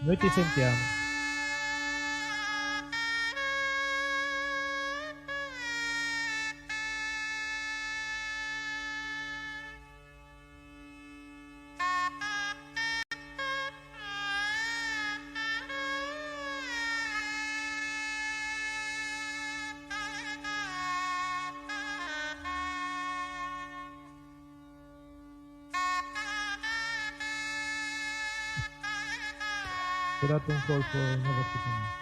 Noi ti sentiamo. Ti ho dato un colpo innovativo.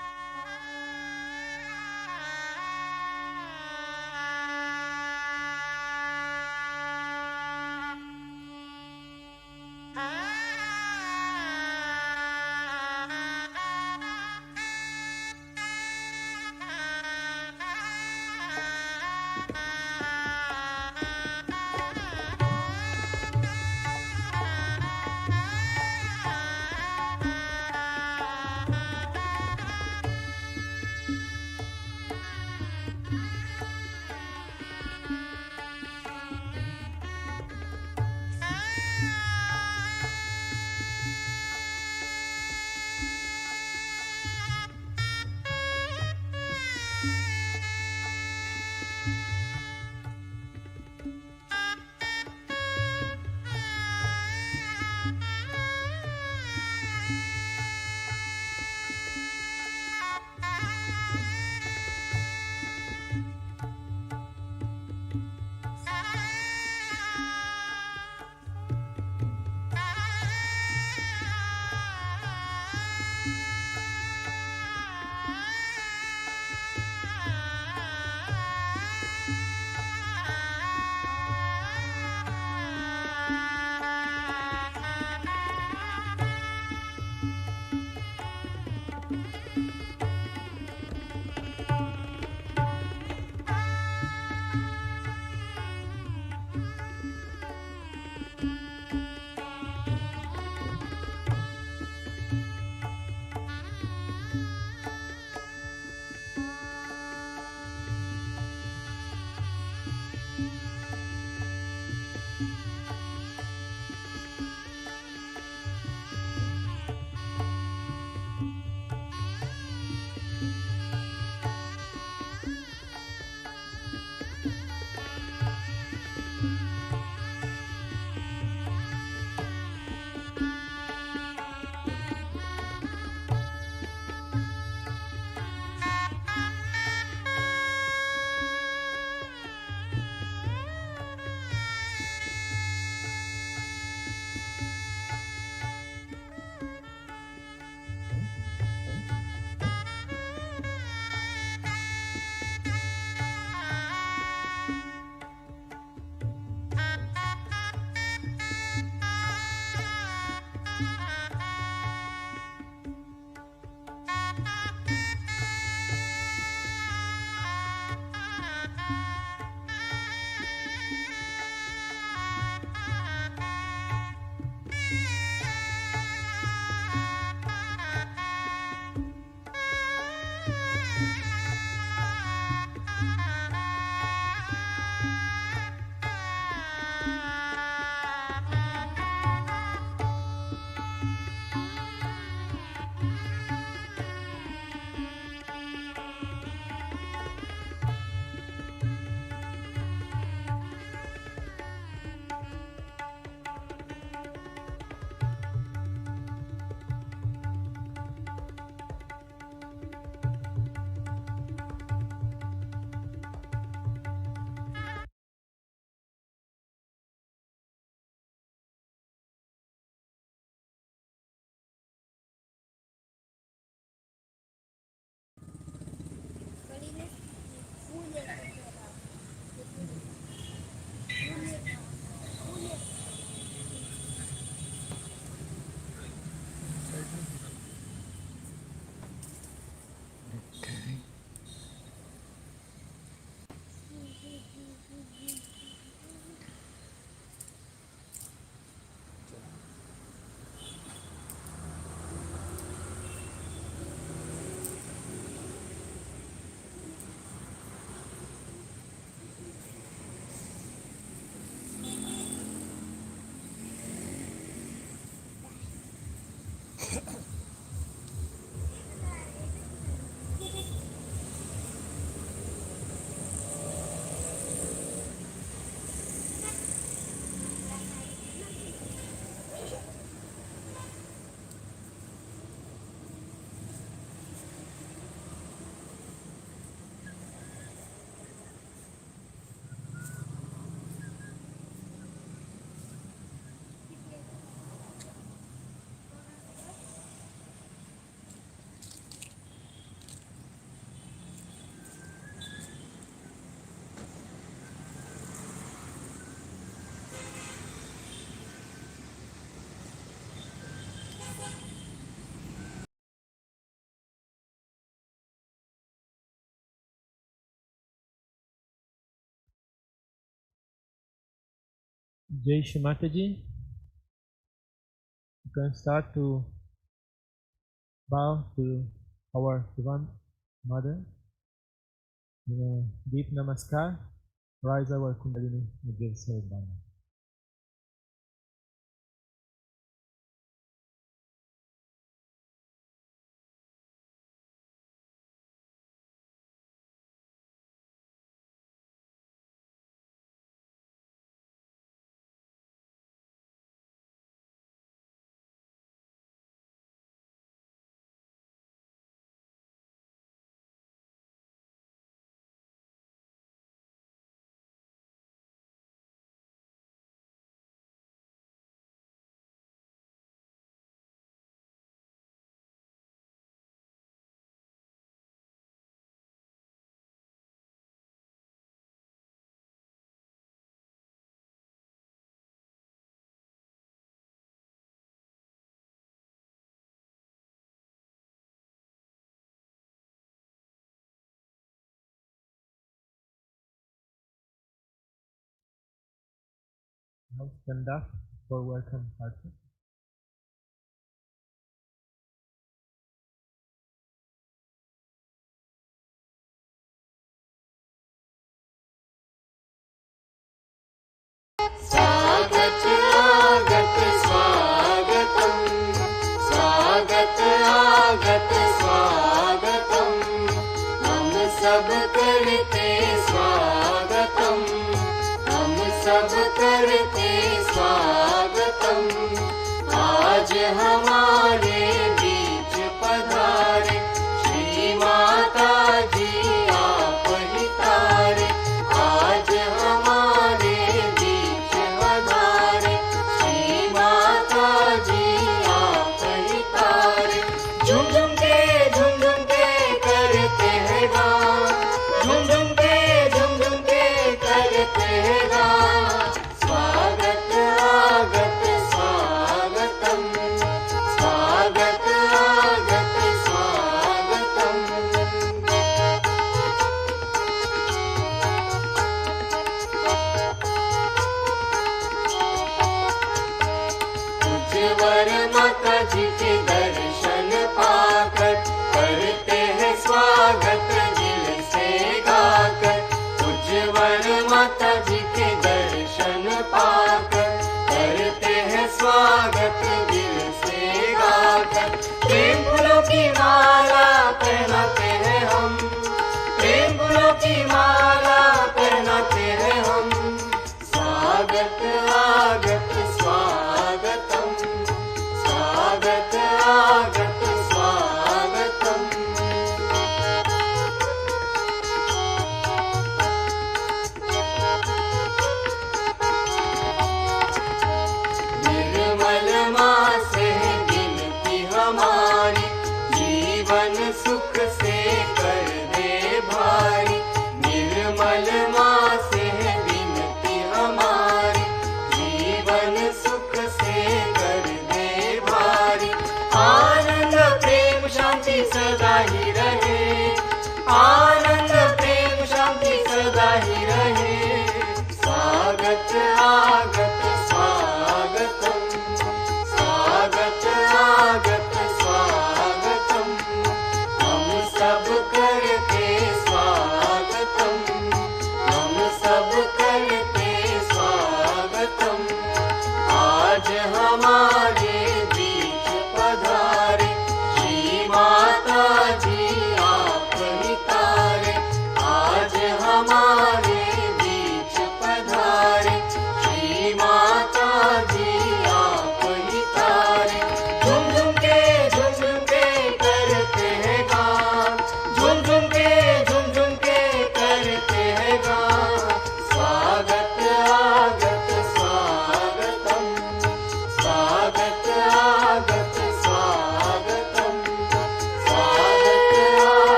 Jai Shri Mataji. You can start to bow to our Divine Mother in a deep namaskar. Rise our Kundalini and give Sarvabhama. Now stand up for welcome party. स्वागत आगत स्वागतम स्वागत आगत स्वागतम हम सब करते स्वागतम हम सब करते स्वागतम आज हमारे बीच पधारे श्री माता जी आप ही तारे आज हमारे बीच पधारे श्री माता जी आप ही तारे झुम झुम के करते हैं गान झुम झुम के करते हैं गान स्वागत आगत स्वागतम स्वागत आगत स्वागतम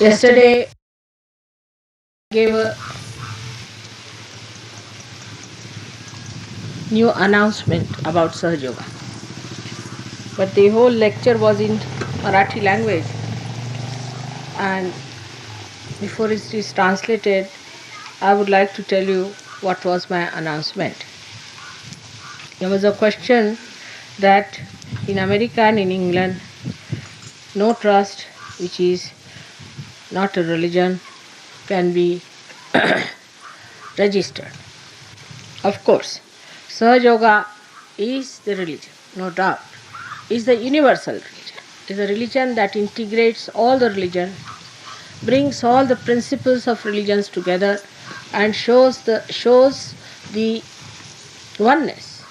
Yesterday, gave a new announcement about Sahaj Yoga, but the whole lecture was in Marathi language, and before it is translated, I would like to tell you what was my announcement. There was a question that in America and in England, no trust, which is not a religion, can be registered. Of course, Sahaj Yoga is the religion, no doubt. Is the universal religion. It is a religion that integrates all the religion, brings all the principles of religions together, and shows the oneness.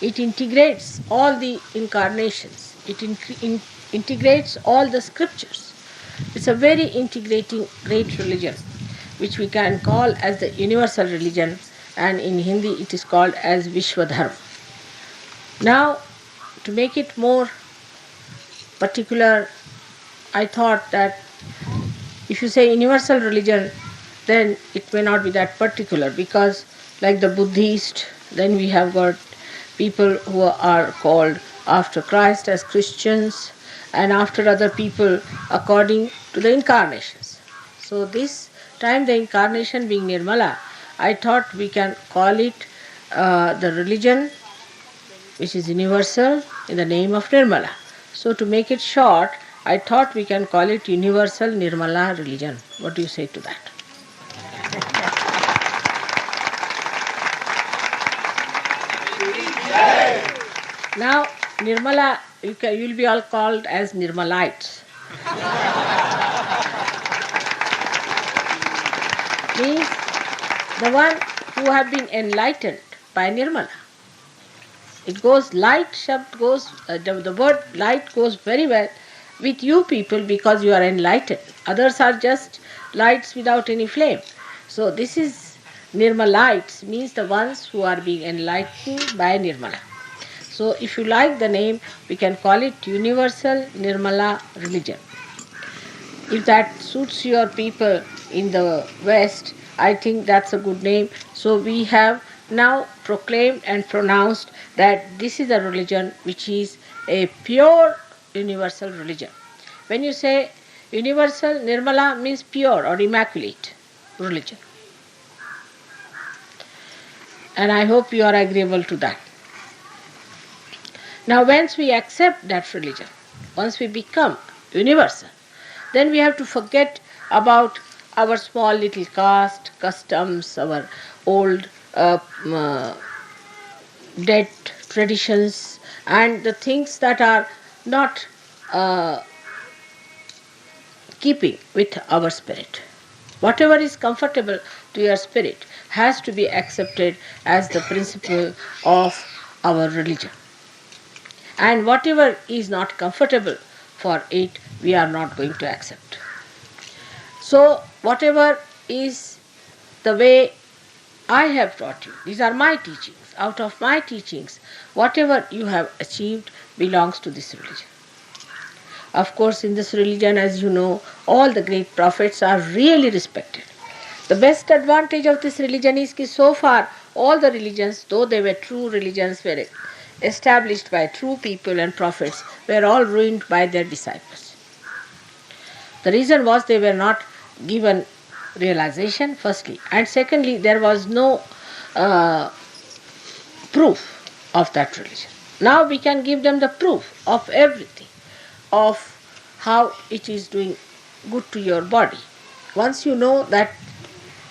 It integrates all the incarnations. It integrates all the scriptures. It's a very integrating great religion, which we can call as the universal religion, and in Hindi it is called as Vishwa Dharma. Now, to make it more particular, I thought that if you say universal religion, then it may not be that particular, because like the Buddhist, then we have got people who are called after Christ as Christians, and after other people according to the incarnations. So this time the incarnation being Nirmala, I thought we can call it the religion which is universal in the name of Nirmala. So to make it short, I thought we can call it universal Nirmala religion. What do you say to that? Now, Nirmala, you will be all called as Nirmalites. Means the one who have been enlightened by Nirmala. It goes, light shabd goes, the word light goes very well with you people because you are enlightened. Others are just lights without any flame. So this is Nirmalites, means the ones who are being enlightened by Nirmala. So if you like the name, we can call it Universal Nirmala Religion. If that suits your people in the West, I think that's a good name. So we have now proclaimed and pronounced that this is a religion which is a pure universal religion. When you say universal, Nirmala means pure or immaculate religion. And I hope you are agreeable to that. Now, once we accept that religion, once we become universal, then we have to forget about our small little caste, customs, our old dead traditions, and the things that are not keeping with our spirit. Whatever is comfortable to your spirit has to be accepted as the principle of our religion. And whatever is not comfortable for it, we are not going to accept. So, whatever is the way I have taught you, these are my teachings. Out of my teachings, whatever you have achieved belongs to this religion. Of course, in this religion, as you know, all the great prophets are really respected. The best advantage of this religion is that so far all the religions, though they were true religions, were established by true people and prophets, were all ruined by their disciples. The reason was they were not given realization, firstly, and secondly, there was no proof of that religion. Now we can give them the proof of everything, of how it is doing good to your body. Once you know that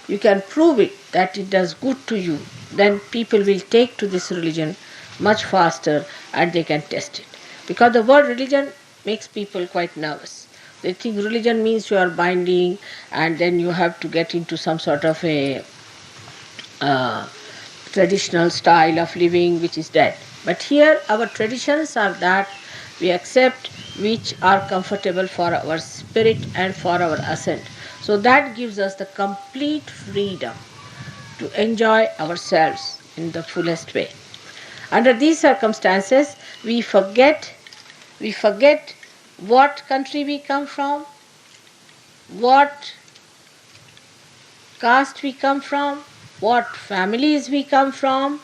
you can prove it, that it does good to you, then people will take to this religion much faster and they can test it. Because the word religion makes people quite nervous. They think religion means you are binding and then you have to get into some sort of a traditional style of living which is dead. But here our traditions are that we accept which are comfortable for our spirit and for our ascent. So that gives us the complete freedom to enjoy ourselves in the fullest way. Under these circumstances, we forget what country we come from, what caste we come from, what families we come from.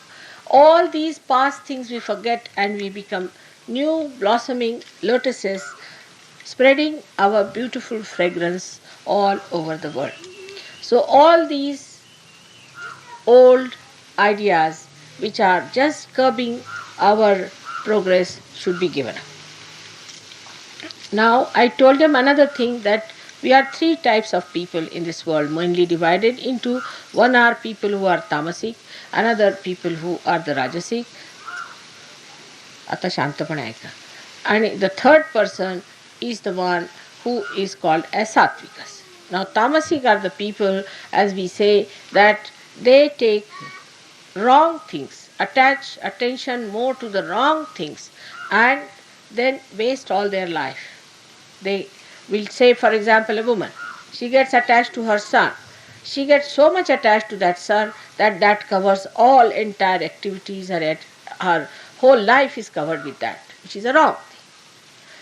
All these past things we forget and we become new blossoming lotuses, spreading our beautiful fragrance all over the world. So, all these old ideas which are just curbing our progress should be given up. Now, I told them another thing, that we are three types of people in this world, mainly divided into: one are people who are tamasic, another people who are the rajasic, ata shantapana eka, and the third person is the one who is called as sattvikas. Now, tamasic are the people, as we say, that they take wrong things, attach attention more to the wrong things, and then waste all their life. They will say, for example, a woman, she gets attached to her son. She gets so much attached to that son that that covers all entire activities. Her whole life is covered with that, which is a wrong thing.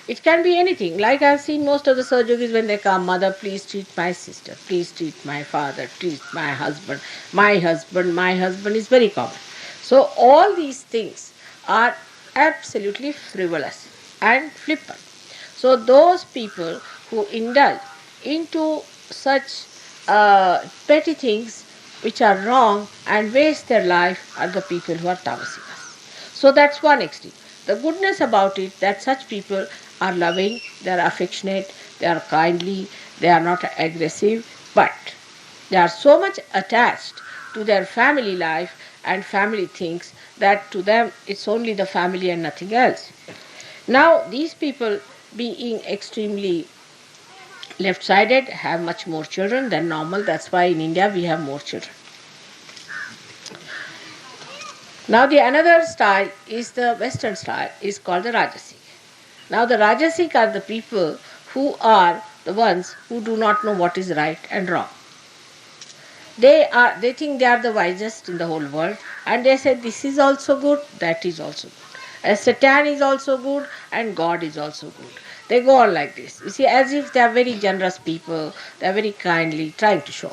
It can be anything. Like I've seen most of the surgeries when they come, mother, please treat my sister, please treat my father, treat my husband, my husband is very common. So all these things are absolutely frivolous and flippant. So those people who indulge into such petty things which are wrong and waste their life are the people who are tamasikas. So that's one extreme. The goodness about it, that such people are loving, they are affectionate, they are kindly, they are not aggressive, but they are so much attached to their family life and family things that to them it's only the family and nothing else. Now, these people, being extremely left-sided, have much more children than normal. That's why in India we have more children. Now, the another style is the Western style, is called the Rajasic. Now, the Rajasic are the people who are the ones who do not know what is right and wrong. They think they are the wisest in the whole world, and they say this is also good, that is also good. Satan is also good and God is also good. They go on like this. You see, as if they are very generous people, they are very kindly trying to show.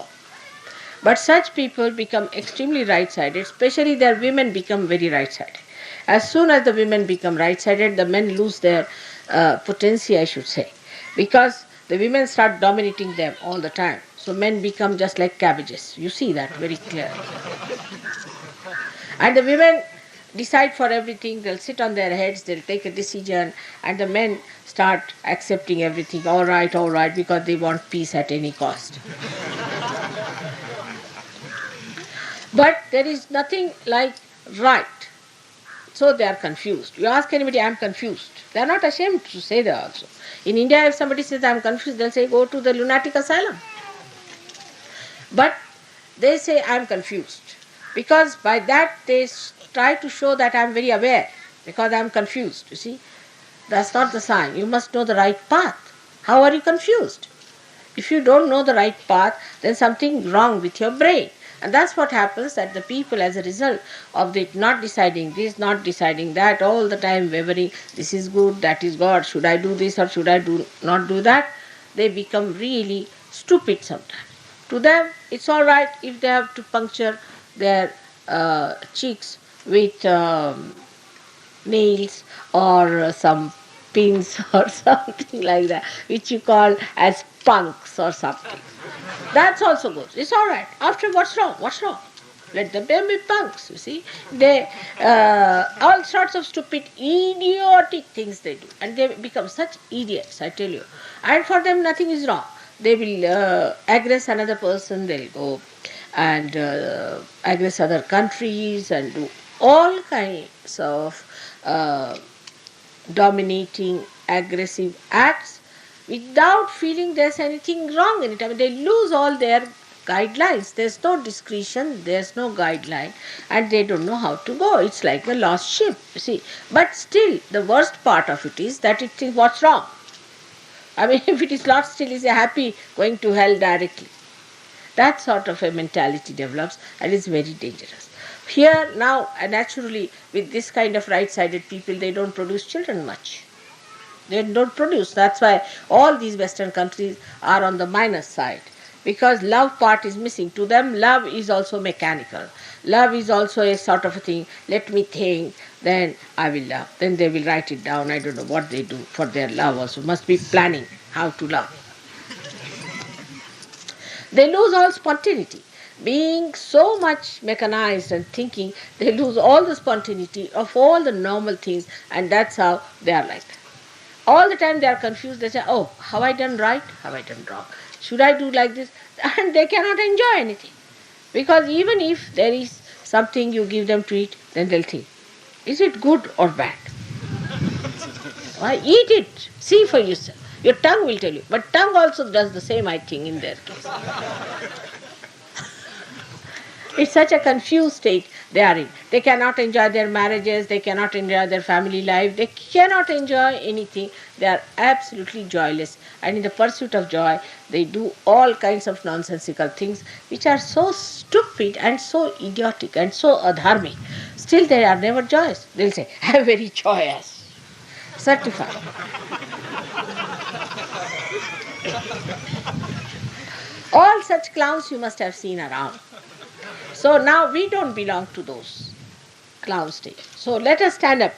But such people become extremely right-sided, especially their women become very right-sided. As soon as the women become right-sided, the men lose their potency, I should say, because the women start dominating them all the time. So men become just like cabbages. You see that very clearly. And the women decide for everything, they'll sit on their heads, they'll take a decision, and the men start accepting everything, all right, because they want peace at any cost. But there is nothing like right. So they are confused. You ask anybody, I'm confused. They are not ashamed to say that also. In India, if somebody says, I'm confused, they'll say, go to the lunatic asylum. But they say, I'm confused. Because by that they try to show that I'm very aware, because I'm confused, you see. That's not the sign. You must know the right path. How are you confused? If you don't know the right path, then something wrong with your brain. And that's what happens, that the people, as a result of it not deciding this, not deciding that, all the time wavering, this is good, that is God, should I do this or should I not do that, they become really stupid sometimes. To them, it's all right if they have to puncture their cheeks with nails or some pins or something like that, which you call as punks or something. That's also good. It's all right. After, what's wrong? What's wrong? Let them be punks, you see. They, all sorts of stupid, idiotic things they do. And they become such idiots, I tell you. And for them, nothing is wrong. They will aggress another person, they'll go and aggress other countries and do all kinds of dominating, aggressive acts without feeling there's anything wrong in it. I mean, they lose all their guidelines. There's no discretion, there's no guideline, and they don't know how to go. It's like a lost ship, you see. But still, the worst part of it is that it is what's wrong. I mean, if it is lost, still is a happy going to hell directly. That sort of a mentality develops and is very dangerous. Here now, naturally, with this kind of right-sided people, they don't produce children much. They don't produce. That's why all these Western countries are on the minus side. Because love part is missing. To them, love is also mechanical. Love is also a sort of a thing, let me think, then I will love. Then they will write it down. I don't know what they do for their love also. Must be planning how to love. They lose all spontaneity. Being so much mechanized and thinking, they lose all the spontaneity of all the normal things, and that's how they are like that. All the time they are confused. They say, oh, have I done right? Have I done wrong? Should I do like this? And they cannot enjoy anything. Because even if there is something you give them to eat, then they'll think, is it good or bad? Why, eat it. See for yourself. Your tongue will tell you. But tongue also does the same, I think, in their case. It's such a confused state they are in. They cannot enjoy their marriages, they cannot enjoy their family life, they cannot enjoy anything. They are absolutely joyless. And in the pursuit of joy, they do all kinds of nonsensical things which are so stupid and so idiotic and so adharmic. Still they are never joyous. They'll say, I am very joyous. Certified. All such clowns you must have seen around. So now we don't belong to those clown stage. So let us stand up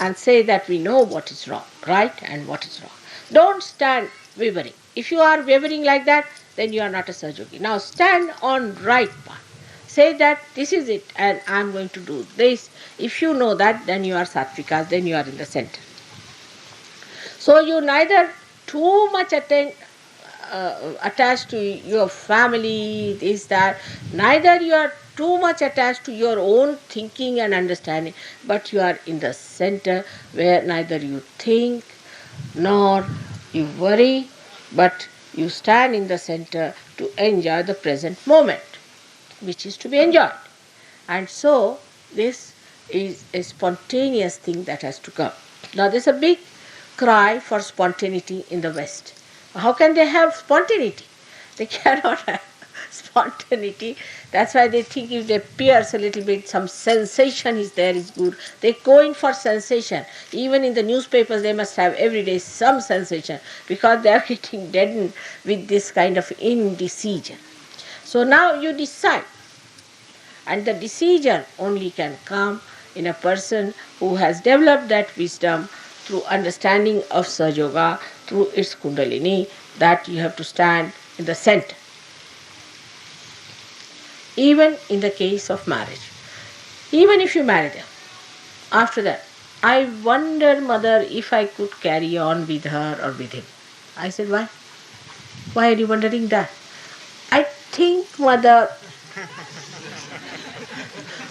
and say that we know what is wrong, right, and what is wrong. Don't stand wavering. If you are wavering like that, then you are not a Sahajogi. Now stand on right path. Say that this is it and I am going to do this. If you know that, then you are Sattvikas, then you are in the center. So you neither too much attached to your family, this, that. Neither you are too much attached to your own thinking and understanding, but you are in the center where neither you think nor you worry, but you stand in the center to enjoy the present moment, which is to be enjoyed. And so this is a spontaneous thing that has to come. Now there's a big cry for spontaneity in the West. How can they have spontaneity? They cannot have spontaneity. That's why they think if they pierce a little bit, some sensation is there, is good. They go in for sensation. Even in the newspapers, they must have every day some sensation because they are getting deadened with this kind of indecision. So now you decide. And the decision only can come in a person who has developed that wisdom through understanding of Sahaja Yoga, through its Kundalini, that you have to stand in the center. Even in the case of marriage. Even if you marry them, after that, I wonder, mother, if I could carry on with her or with him. I said, why? Why are you wondering that? I think, mother,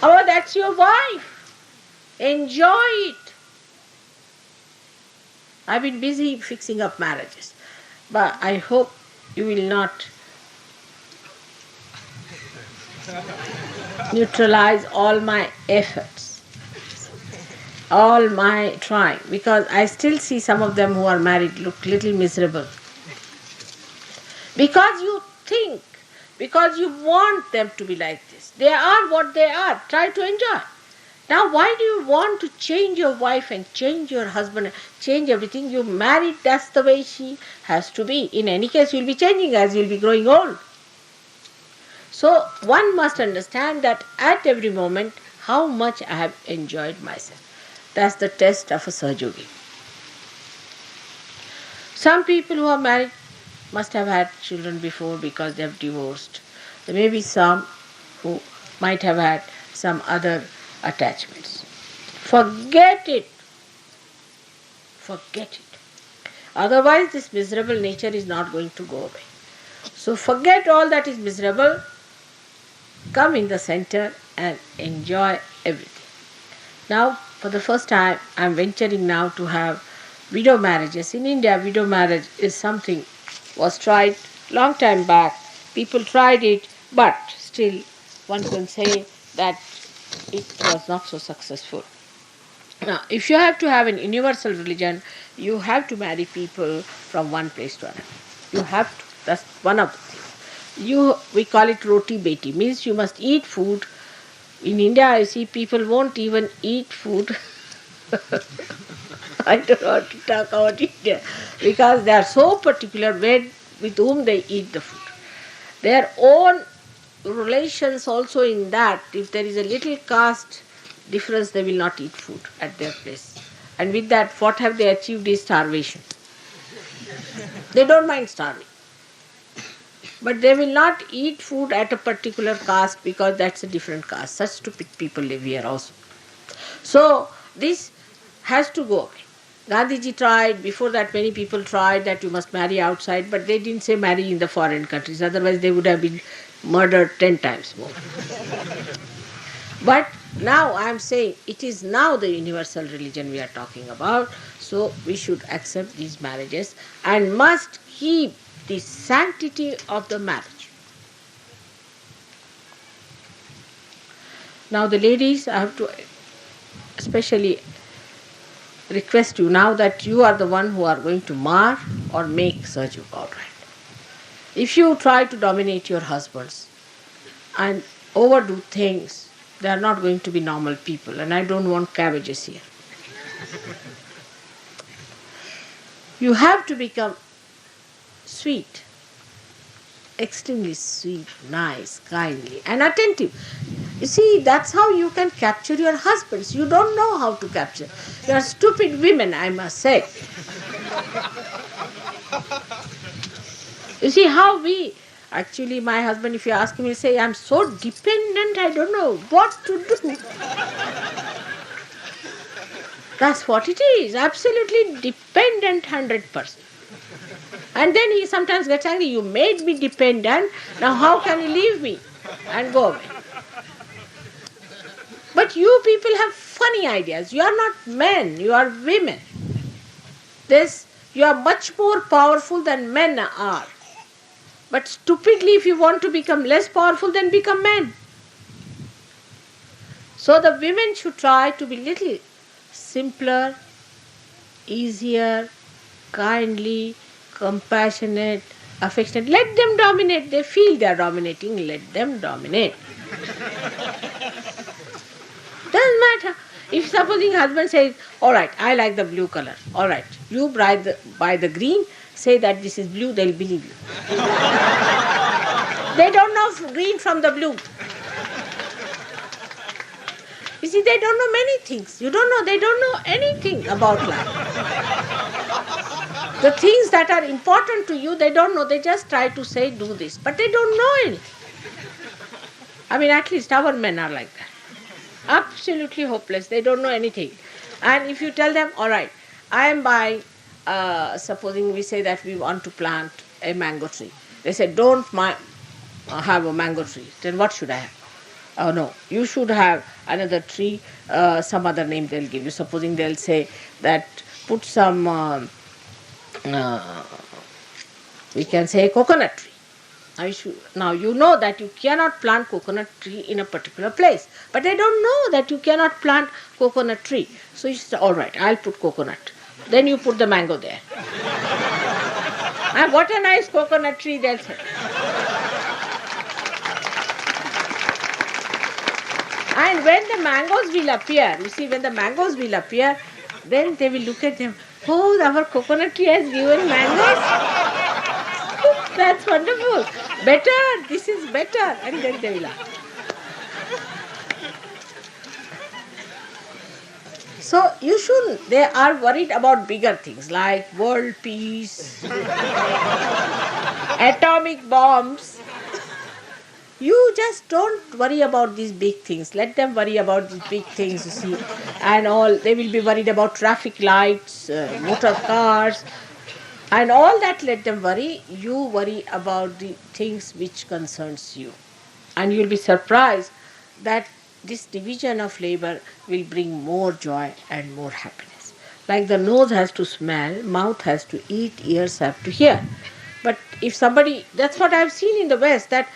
oh, that's your wife. Enjoy it. I've been busy fixing up marriages, but I hope you will not neutralize all my efforts, all my trying, because I still see some of them who are married look little miserable. Because you think, because you want them to be like this. They are what they are. Try to enjoy. Now, why do you want to change your wife and change your husband, change everything? You married, that's the way she has to be. In any case, you'll be changing as you'll be growing old. So, one must understand that at every moment, how much I have enjoyed myself. That's the test of a Sahajogi. Some people who are married must have had children before because they have divorced. There may be some who might have had some other attachments. Forget it. Forget it. Otherwise, this miserable nature is not going to go away. So forget all that is miserable, come in the center and enjoy everything. Now, for the first time, I am venturing now to have widow marriages. In India, widow marriage is something was tried long time back. People tried it, but still one can say that it was not so successful. Now, if you have to have an universal religion, you have to marry people from one place to another. You have to. That's one of the things. We call it roti beti, means you must eat food. In India, I see people won't even eat food. I don't want to talk about India because they are so particular with whom they eat the food. Their own relations also in that, if there is a little caste difference, they will not eat food at their place. And with that, what have they achieved is starvation. They don't mind starving. But they will not eat food at a particular caste because that's a different caste. Such stupid people live here also. So this has to go away. Gandhiji tried, before that many people tried that you must marry outside, but they didn't say marry in the foreign countries, otherwise they would have been murdered 10 times more. But now I am saying it is now the universal religion we are talking about, so we should accept these marriages and must keep the sanctity of the marriage. Now the ladies, I have to especially request you now that you are the one who are going to mar or make Sahaja Yoga all right. If you try to dominate your husbands and overdo things, they are not going to be normal people, and I don't want cabbages here. You have to become sweet, extremely sweet, nice, kindly, and attentive. You see, that's how you can capture your husbands. You don't know how to capture. You are stupid women, I must say. You see how actually my husband, if you ask him, he'll say, I'm so dependent, I don't know what to do. That's what it is, absolutely dependent 100%. And then he sometimes gets angry, you made me dependent, now how can you leave me and go away? But you people have funny ideas. You are not men, you are women. You are much more powerful than men are. But stupidly, if you want to become less powerful, then become men. So the women should try to be little simpler, easier, kindly, compassionate, affectionate. Let them dominate. They feel they are dominating. Let them dominate. Doesn't matter. If supposing husband says, all right, I like the blue color. All right, you buy the green, say that this is blue, they'll believe you. They don't know green from the blue. You see, they don't know many things. They don't know anything about life. The things that are important to you, they don't know. They just try to say, do this. But they don't know anything. I mean, at least our men are like that. Absolutely hopeless. They don't know anything. And if you tell them, all right, I am buying, supposing we say that we want to plant a mango tree. They say, don't have a mango tree. Then what should I have? Oh no, you should have another tree, some other name they'll give you. Supposing they'll say that put some, we can say coconut tree. Now you know that you cannot plant coconut tree in a particular place. But they don't know that you cannot plant coconut tree. So you say, all right, I'll put coconut. Then you put the mango there. And what a nice coconut tree, they'll say. And when the mangoes will appear, you see, when the mangoes will appear, then they will look at them. Oh, our coconut tree has given mangoes. That's wonderful. Better, this is better. And then they will laugh. So you shouldn't. They are worried about bigger things like world peace, atomic bombs. You just don't worry about these big things. Let them worry about these big things, you see. And all, they will be worried about traffic lights, motor cars, and all that let them worry. You worry about the things which concerns you. And you'll be surprised that this division of labor will bring more joy and more happiness. Like the nose has to smell, mouth has to eat, ears have to hear. But if somebody, that's what I've seen in the West, that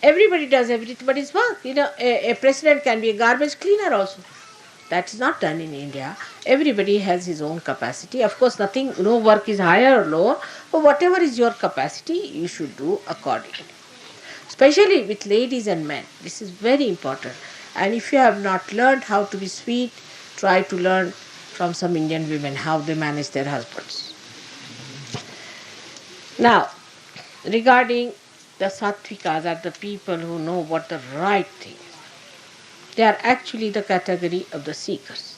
everybody does everybody's work. You know, a president can be a garbage cleaner also. That's not done in India. Everybody has his own capacity. Of course, no work is higher or lower, but whatever is your capacity, you should do accordingly. Especially with ladies and men. This is very important. And if you have not learned how to be sweet, try to learn from some Indian women, how they manage their husbands. Now, regarding the Sattvikas, are the people who know what the right thing is. They are actually the category of the seekers.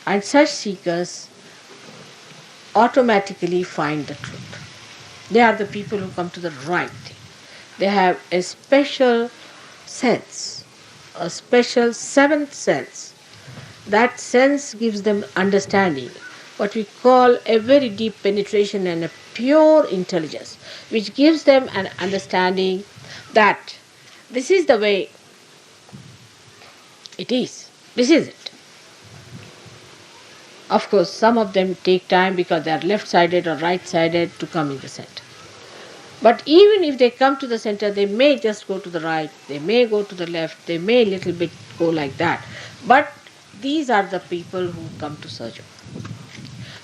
And such seekers automatically find the truth. They are the people who come to the right thing. They have a special sense, a special seventh sense. That sense gives them understanding, what we call a very deep penetration and a pure intelligence, which gives them an understanding that this is the way it is. This is it. Of course, some of them take time because they are left-sided or right-sided to come in the center. But even if they come to the center, they may just go to the right, they may go to the left, they may a little bit go like that. But these are the people who come to Sahaja.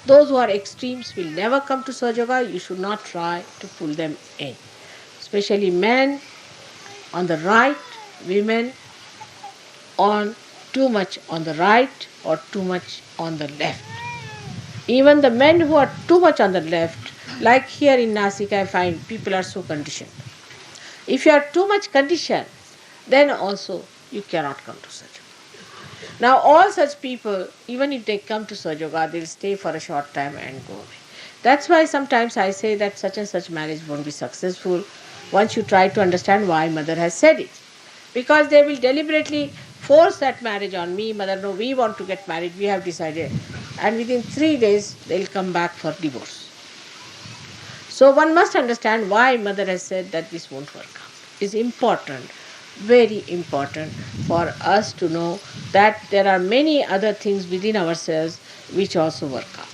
Those who are extremes will never come to Sahaja Yoga. You should not try to pull them in. Especially men on the right, women on too much on the right or too much on the left. Even the men who are too much on the left, like here in Nasik, I find people are so conditioned. If you are too much conditioned, then also you cannot come to Sahaja. Now all such people, even if they come to Sahaja Yoga, they'll stay for a short time and go away. That's why sometimes I say that such and such marriage won't be successful once you try to understand why mother has said it. Because they will deliberately force that marriage on me. Mother, no, we want to get married, we have decided. And within 3 days, they'll come back for divorce. So one must understand why mother has said that this won't work out. It's important, very important for us to know that there are many other things within ourselves which also work out.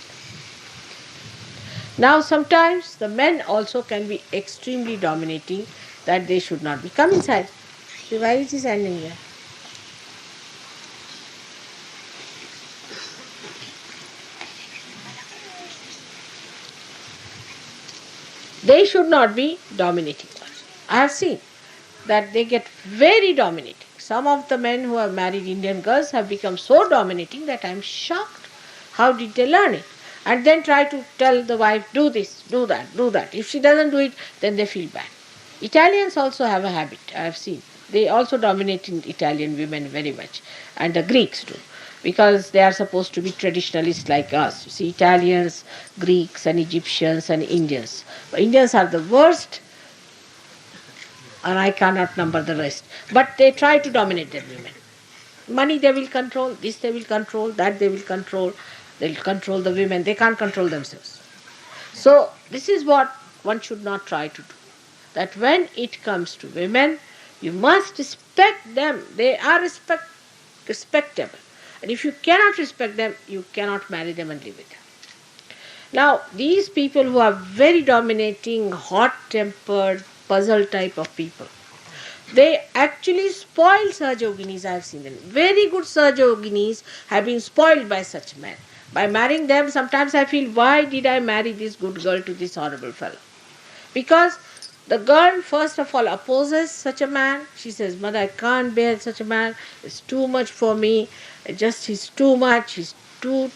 Now sometimes the men also can be extremely dominating, that they should not be. Come inside. See, why is he standing here? They should not be dominating us. I have seen that they get very dominating. Some of the men who have married Indian girls have become so dominating that I am shocked. How did they learn it? And then try to tell the wife, do this, do that, do that. If she doesn't do it, then they feel bad. Italians also have a habit, I have seen. They also dominate in Italian women very much, and the Greeks too, because they are supposed to be traditionalists like us. You see, Italians, Greeks and Egyptians and Indians. But Indians are the worst, and I cannot number the rest. But they try to dominate their women. Money they will control, this they will control, that they will control. They will control the women, they can't control themselves. So this is what one should not try to do. That when it comes to women, you must respect them. They are respectable. And if you cannot respect them, you cannot marry them and live with them. Now, these people who are very dominating, hot-tempered, puzzle type of people, they actually spoil Sahaja Yoginis. I have seen them. Very good Sahaja Yoginis have been spoiled by such men. By marrying them, sometimes I feel, why did I marry this good girl to this horrible fellow? Because the girl, first of all, opposes such a man. She says, Mother, I can't bear such a man. It's too much for me. He's too much. He's too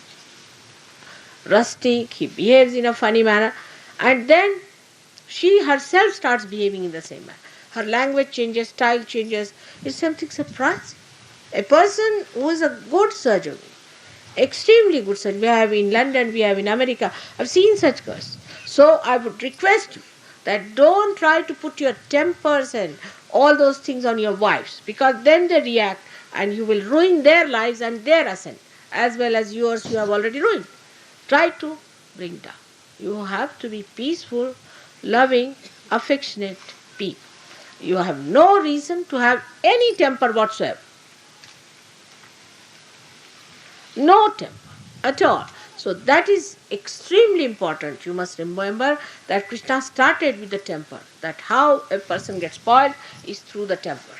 rustic. He behaves in a funny manner. And then she herself starts behaving in the same manner. Her language changes, style changes. It's something surprising. A person who is a good surgeon, extremely good surgeon, we have in London, we have in America, I've seen such girls. So I would request you that don't try to put your tempers and all those things on your wives, because then they react and you will ruin their lives and their ascent, as well as yours you have already ruined. Try to bring down. You have to be peaceful, loving, affectionate people. You have no reason to have any temper whatsoever. No temper at all. So that is extremely important. You must remember that Krishna started with the temper, that how a person gets spoiled is through the temper.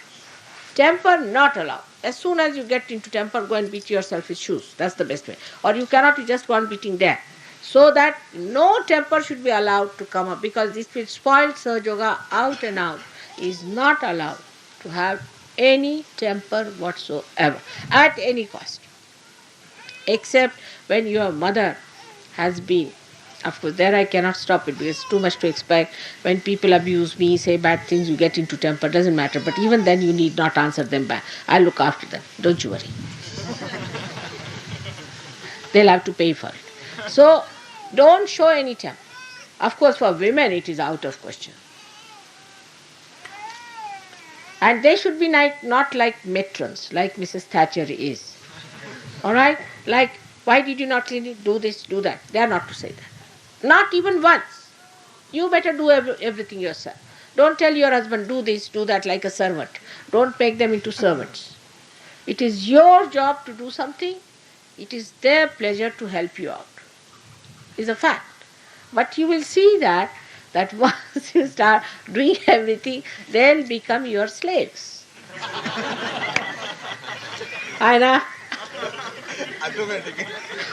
Temper not allowed. As soon as you get into temper, go and beat yourself with shoes. That's the best way. Or you cannot, you just go on beating there. So that no temper should be allowed to come up, because this will spoil Sahaja Yoga out and out. Is not allowed to have any temper whatsoever, at any cost. except when your mother has been. Of course, there I cannot stop it because it's too much to expect. When people abuse me, say bad things, you get into temper, doesn't matter. But even then, you need not answer them back. I'll look after them. Don't you worry. They'll have to pay for it. So, don't show any temper. Of course, for women, it is out of question. And they should be not like matrons, like Mrs. Thatcher is. Alright? Like, why did you not clean it? Do this, do that. They are not to say that. Not even once. You better do everything yourself. Don't tell your husband, do this, do that, like a servant. Don't make them into servants. It is your job to do something. It is their pleasure to help you out. It's a fact. But you will see that once you start doing everything, they'll become your slaves. I know.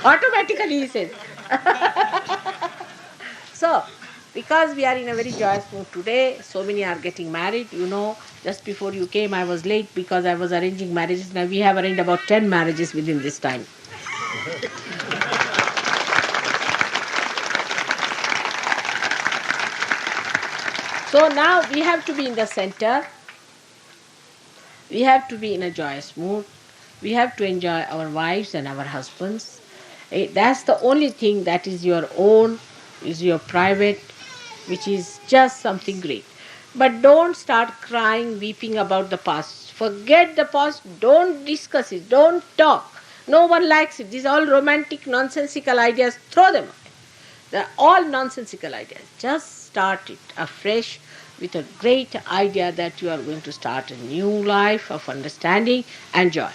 Automatically, he says. So, because we are in a very joyous mood today, so many are getting married. You know, just before you came, I was late because I was arranging marriages. Now we have arranged about 10 marriages within this time. So now we have to be in the center. We have to be in a joyous mood. We have to enjoy our wives and our husbands. That's the only thing that is your own, is your private, which is just something great. But don't start crying, weeping about the past. Forget the past. Don't discuss it. Don't talk. No one likes it. These are all romantic, nonsensical ideas. Throw them away. They're all nonsensical ideas. Just start it afresh with a great idea that you are going to start a new life of understanding and joy.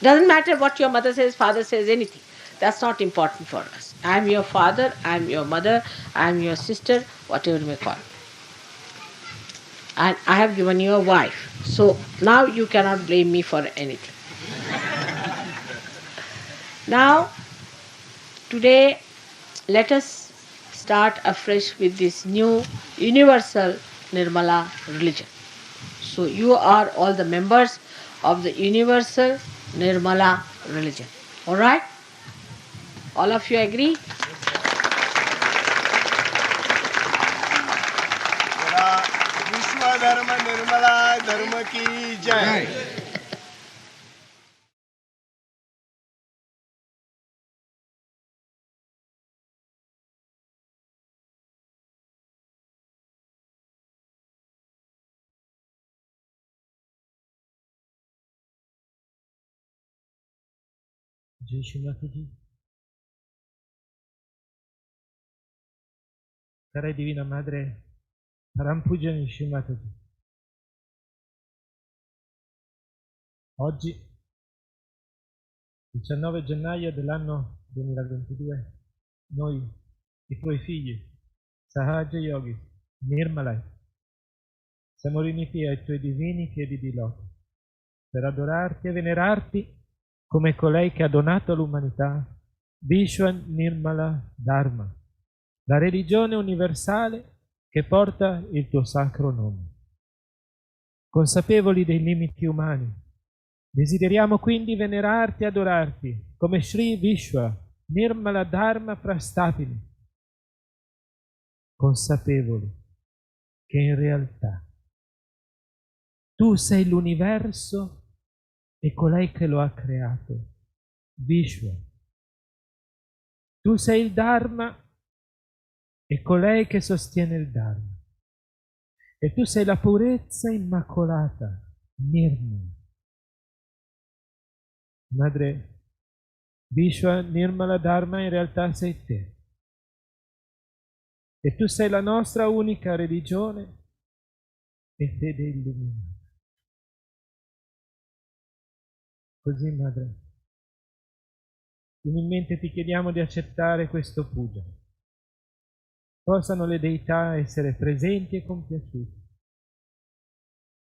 Doesn't matter what your mother says, father says, anything. That's not important for us. I am your father, I am your mother, I am your sister, whatever you may call me. And I have given you a wife. So now you cannot blame me for anything. Now, today, let us start afresh with this new universal Nirmala religion. So you are all the members of the universal Nirmala religion. Alright? All of you agree? विश्व धर्म निर्मला धर्म की जय. Jai Shri Mataji. Cara e Divina Madre Param Pujani Shri Mataji. Oggi, 19 gennaio dell'anno 2022, noi, i tuoi figli, Sahaja Yogi, Nirmalai, siamo riuniti ai tuoi divini piedi di loto per adorarti e venerarti come colei che ha donato all'umanità Vishwa Nirmala Dharma, la religione universale che porta il tuo sacro nome. Consapevoli dei limiti umani, desideriamo quindi venerarti e adorarti come Sri Vishwa Nirmala Dharma Prasthapini, consapevoli che in realtà tu sei l'universo e colei che lo ha creato, Vishwa. Tu sei il Dharma e colei che sostiene il Dharma. E tu sei la purezza immacolata, Nirmala. Madre, Vishwa Nirmala Dharma in realtà sei te. E tu sei la nostra unica religione e fede illuminata. Così, Madre, umilmente ti chiediamo di accettare questo puja. Possano le deità essere presenti e compiaciute.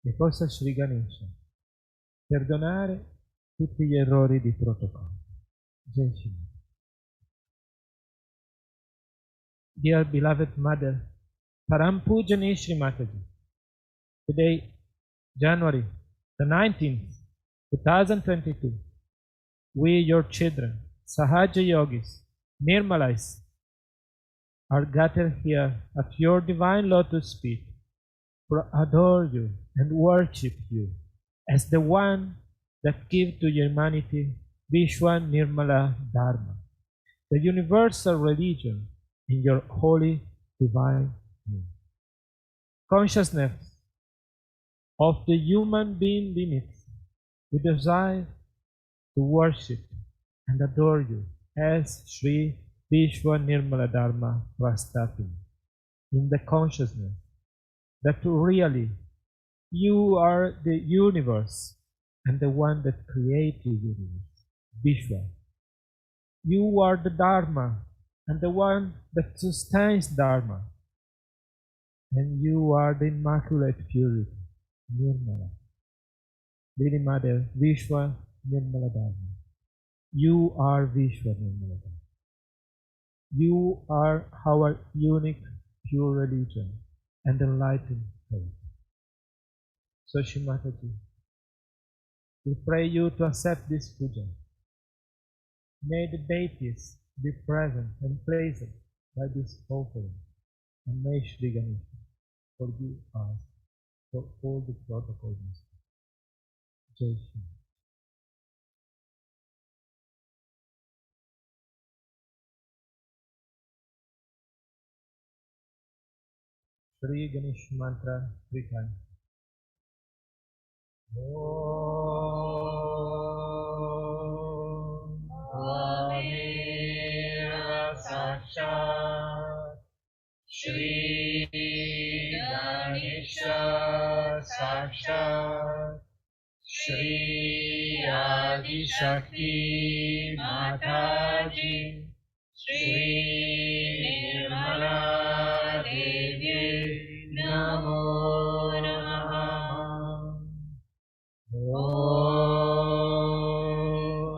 E possa Sri Ganesha perdonare tutti gli errori di protocollo. Jai Shri. Dear beloved Mother, Param Pujani Shri Mataji, today, January the 19th, 2022, we, your children, Sahaja Yogis, Nirmalais, are gathered here at your divine lotus feet to adore you and worship you as the one that gave to humanity Vishwa Nirmala Dharma, the universal religion in your holy divine name. Consciousness of the human being limits, we desire to worship and adore you as Sri Vishwa Nirmala Dharma Prasthapini, in the consciousness that really you are the universe and the one that created the universe, Vishwa. You are the Dharma and the one that sustains Dharma. And you are the Immaculate Purity, Nirmala. Lady Mother, Vishwa Nirmala Dharma. You are Vishwa Nirmala Dharma. You are our unique, pure religion and enlightened faith. So, Shri Mataji, we pray you to accept this puja. May the deities be present and praised by this offering, and may Shri Ganesha forgive us for all the protocols. Jai Shri. Shri Ganesh Mantra 3 times. Om Tvameva Sakshat Shri Ganesha Sakshat Shri Adi Shakti Mataji Shri Nirmala Devi Namo Namaha. Om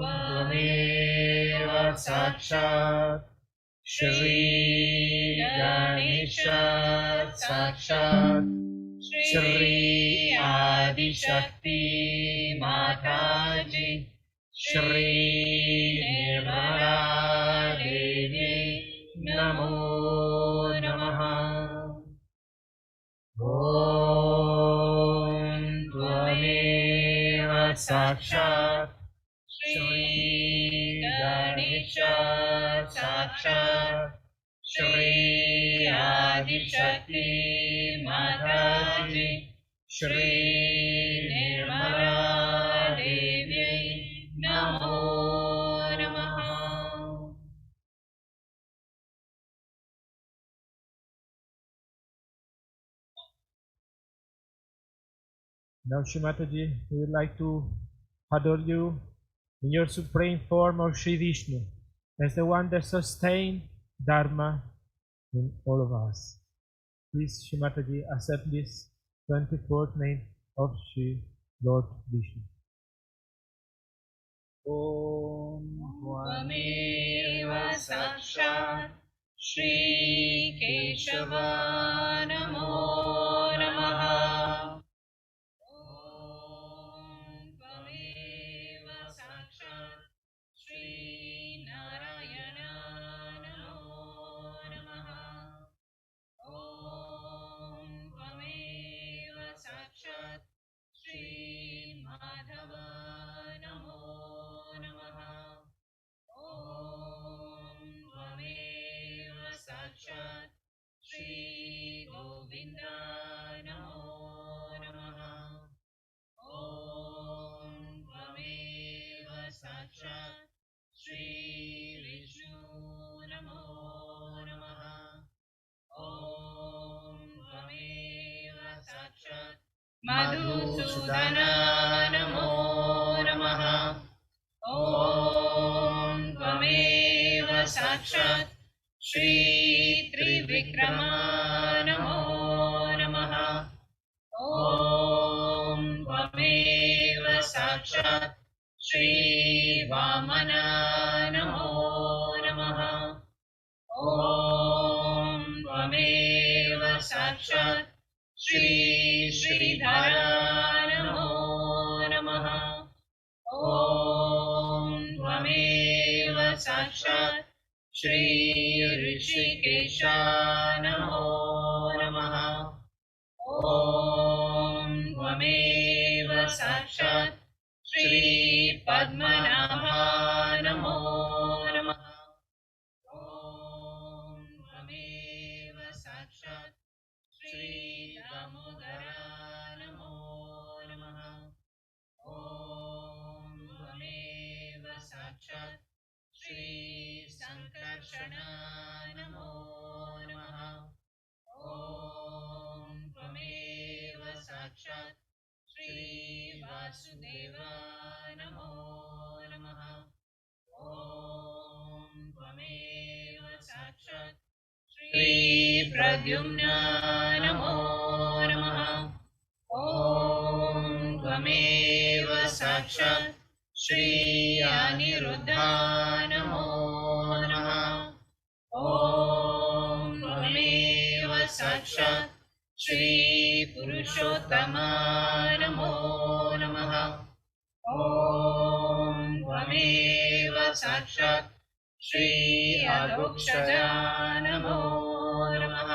Tvameva Sakshat Shri Ganesha Sakshat Shri Adi Shakti Mataji Shri Nirmala Devi Namo Namaha. Om Tvameva Sakshat Shri Ganesha Sakshat Shri Adi Shakti Mataji Shri Nirmala Devi Namo Namaha. Now, Shri Mataji, we would like to adore you in your supreme form of Sri Vishnu as the one that sustains Dharma in all of us. Please, Shri Mataji, accept this 24th name of Sri Lord Vishnu. Om Tvameva Sakshat Shri Keshava Namo Namaha. Om Tvameva Sakshat Shri Narayana Namo Namaha. Om Tvameva Sakshat Shri Madhava Namo Namaha. Om Tvameva Sakshat Shri Govinda Namo Namaha. Om Tvameva Sakshat Shri Vishnu Namo Namaha. Om Tvameva Sakshat Madhusudana Namo Namaha. Om Tvameva Sakshat Shri Trivikrama Namo Namaha. Om Tvameva Sakshat Shri Vamana Namo Namaha. Om Tvameva Sakshat Shri Sridhara Namo Namaha. Om Tvameva साक्षात् श्री ऋषिकेशा नमो नमः। ॐ त्वमेव साक्षात् श्री पद्मनाभा नमो नमः। ॐ त्वमेव साक्षात् श्री दामोदरा नमो नमः। ॐ त्वमेव साक्षात् श्री सङ्कर्षणा नमो नमः। ॐ त्वमेव साक्षात् श्री वासुदेवा नमो नमः। ॐ त्वमेव साक्षात् श्री प्रद्युम्ना नमो नमः। ॐ त्वमेव साक्षात् श्री अनिरुद्धा नमो नमः। ॐ त्वमेव साक्षात् श्री पुरुषोत्तमा नमो नमः। ॐ त्वमेव साक्षात् श्री अधोक्षजा नमो नमः।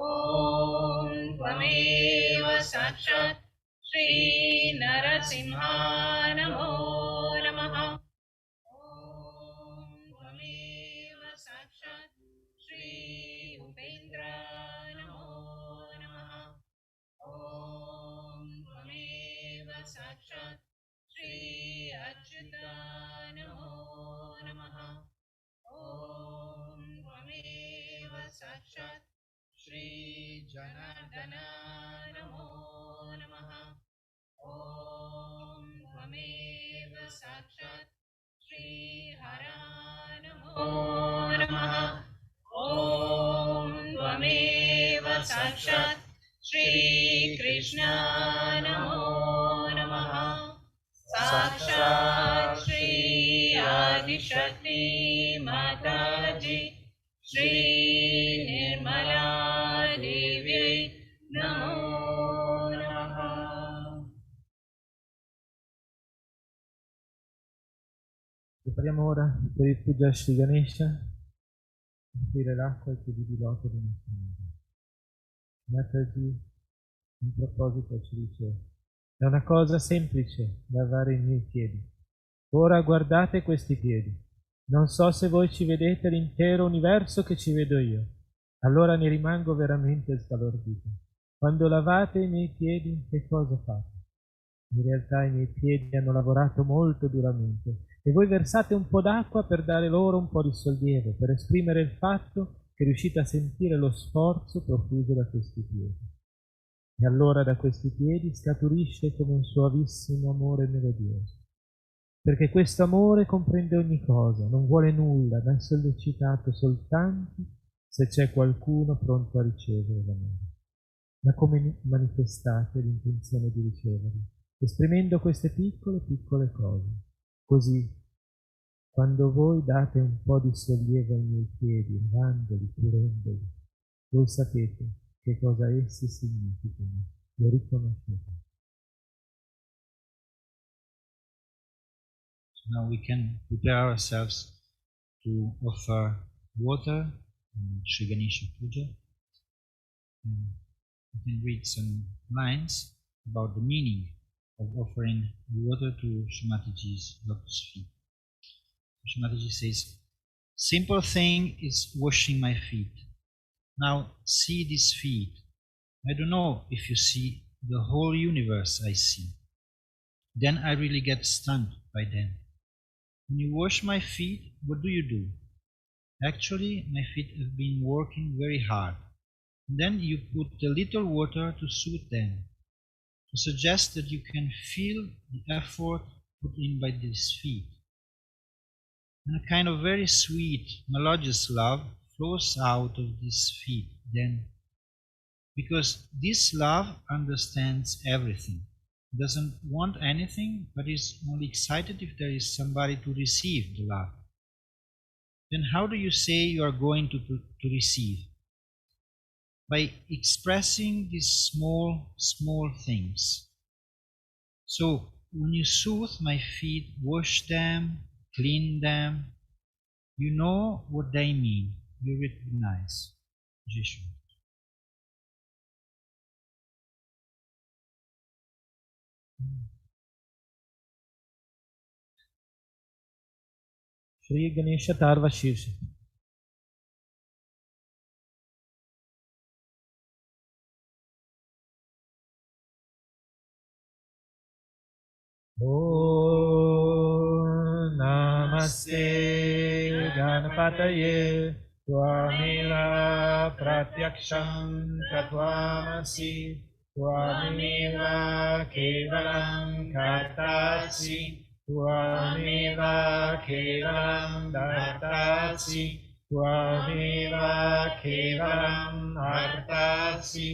ॐ त्वमेव साक्षात् श्री नरसिंहा नमो नमः। ॐ त्वमेव साक्षात् श्री उपेन्द्र नमो नमः। ॐ त्वमेव साक्षात् श्री अच्युत नमो नमः। ॐ त्वमेव साक्षात् श्री जनार्दन नमो नमः। ॐ त्वमेव साक्षात् श्री हरा नमो नमः। ॐ त्वमेव साक्षात् श्री कृष्ण नमो नमः। साक्षात् श्री आदिशक्ति माताजी श्री निर्मला देव्यै नमो नमः। Prepariamo ora per il puja Shri Ganesha, offrire l'acqua ai piedi di loto di nostro Madre. Mataji, in proposito ci dice, è una cosa semplice lavare i miei piedi. Ora guardate questi piedi. Non so se voi ci vedete l'intero universo che ci vedo io. Allora ne rimango veramente sbalordito. Quando lavate i miei piedi, che cosa fate? In realtà i miei piedi hanno lavorato molto duramente e voi versate un po' d'acqua per dare loro un po' di sollievo, per esprimere il fatto che riuscite a sentire lo sforzo profuso da questi piedi. E allora da questi piedi scaturisce come un suavissimo amore melodioso. Perché questo amore comprende ogni cosa, non vuole nulla, ma è sollecitato soltanto se c'è qualcuno pronto a ricevere l'amore. Ma come manifestate l'intenzione di riceverlo? Esprimendo queste piccole cose. Così, quando voi date un po' di sollievo ai miei piedi, lavandoli, pulendoli, voi sapete che cosa essi significano, lo riconoscete. Now we can prepare ourselves to offer water in Sri Ganesha Puja. And we can read some lines about the meaning of offering water to Shrimatiji's lotus feet. Shrimatiji says, "Simple thing is washing my feet. Now see these feet. I don't know if you see the whole universe I see. Then I really get stunned by them. When you wash my feet, what do? Actually, my feet have been working very hard. And then you put a little water to soothe them, to suggest that you can feel the effort put in by these feet. And a kind of very sweet, melodious love flows out of these feet then, because this love understands everything. Doesn't want anything, but is only excited if there is somebody to receive the love. Then how do you say you are going to receive? By expressing these small things. So when you soothe my feet, wash them, clean them, You know what they mean. You recognize. Vishwa. Shri Ganesha Tarva Shirsh. Om Namaste Ganapataye Twameva Pratyaksham Tatvamasi Twameva Kevalam Kartasi Twameva Kevalam Dartasi Twameva Kevalam Artasi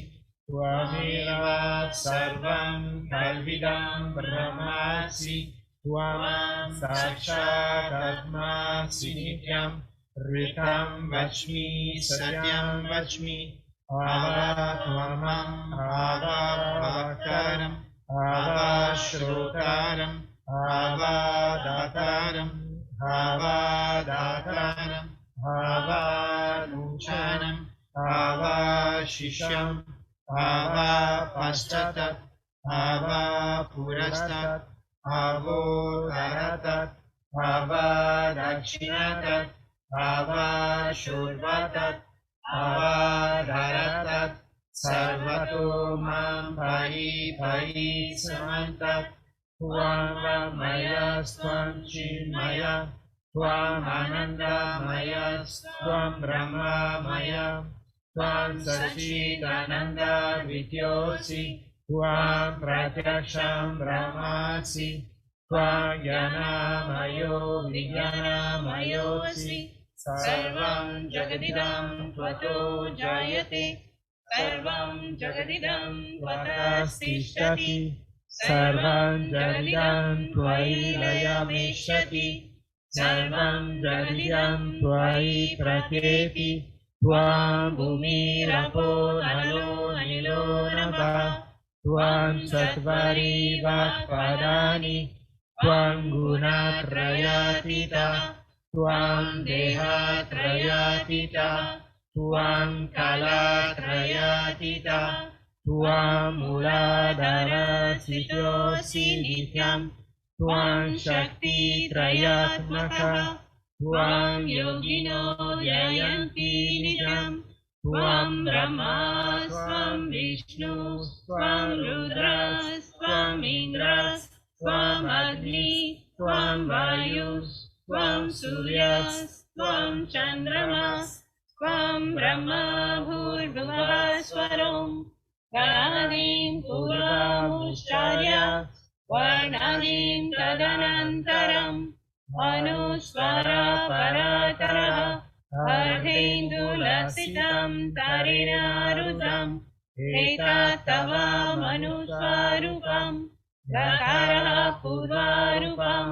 Twameva sarvam kalvidam brahmasi Tvam sakshat atmasi nityam Ritam vachmi satyam vachmi Ava tvamam ava bhaktaram Ava shrotaram Ava dataram Ava dataram Ava nuchanam Ava shisham Ava Pashchatat, Ava Purashtat, Avo Dharatat, Ava Dakshinatat, Ava Shurvatat, Ava Dharatat, Sarvato Mam Pahi Pahi Samantat, Tuam Maya Swam Chinmaya, Tuam Ananda Maya, Tuam Brahma Maya, Tvam Sachidananda Vidyosi, Tvam Pratyaksham Brahmasi, Tvam Jnanamayo Vijnanamayosi, Sarvam Jagadidam Tvato Jayate, Sarvam Jagadidam Tvatastishati, Sarvam Jagadidam Tvai Layamishati, Sarvam Jagadidam Tvai Pratyeti, Tvam Bhumirapo Nalo Nilo Nabha Tvam Sattvari Vakpadani Tvam Gunatrayatita Tvam Dehatrayatita Tvam Kalatrayatita Tvam Muladhara Sitosi Nityam Tvam Shakti Trayatmaka Tvam yogino jayanti nijam, Tvam Brahma, Tvam Vishnu, Tvam Rudras, Tvam Indras, Tvam Agni, Tvam Vayus, Tvam Suryas, Tvam Chandramas, Tvam Brahma Bhurvuvah Swaram, Ganadim Purvamushtarya, Varnadim Tadanantaram, Manuswara Paratara Ardhendulasitam Tarinarudam Eta Tava Manuswarupam Rakara Purvarupam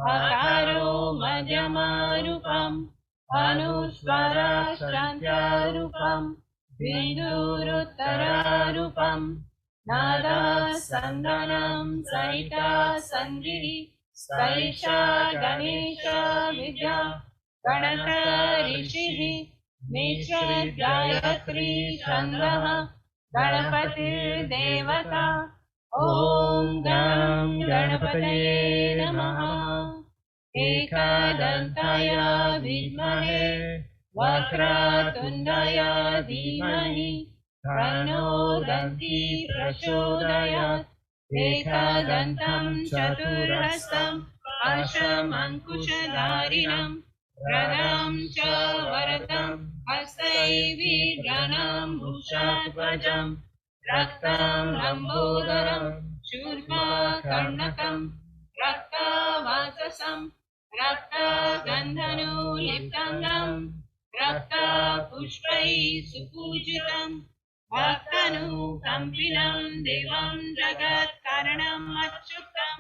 Akaro Madhyamarupam Anuswara Shantyarupam Vinduruttararupam Nada Sandanam Saita Sandiri Saisha Ganesha Vidya Ganata Rishihi Mishra Gayatri Chandaha Ganapati Devata Om Gam Ganapataye Namaha Ekadantaya Vidmahe Vakratundaya Dhimahi Tano Danti Prachodayat Ekhadantam Chaturhastam Ashamankushadharinam Radam cha Varadam Hastaividranam Ushatvajam Raktam Lambodaram Shurma Karnakam Rakta Vasasam Rakta Gandhanu Liptangam Rakta Pushpai Supujitam Bhaktanu Kampinam Devam Jagat Karanam Achyutam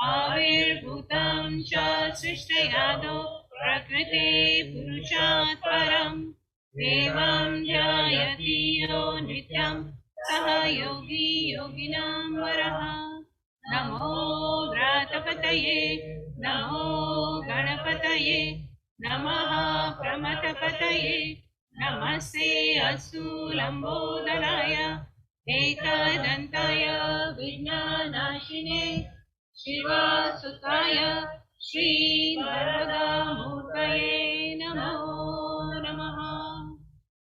Avirbhutam Cha Srishtayado Prakriti Purushat Param Devam Jayati Yo Nityam Saha Yogi Yoginam Varaha Namo Vratapataye Namo Ganapataye नमः प्रमथपतये नमस्ते असूलम्बोदराय एकदन्ताय विघ्ननाशिने शिवासुताय श्रीवरदामूर्तये नमो नमः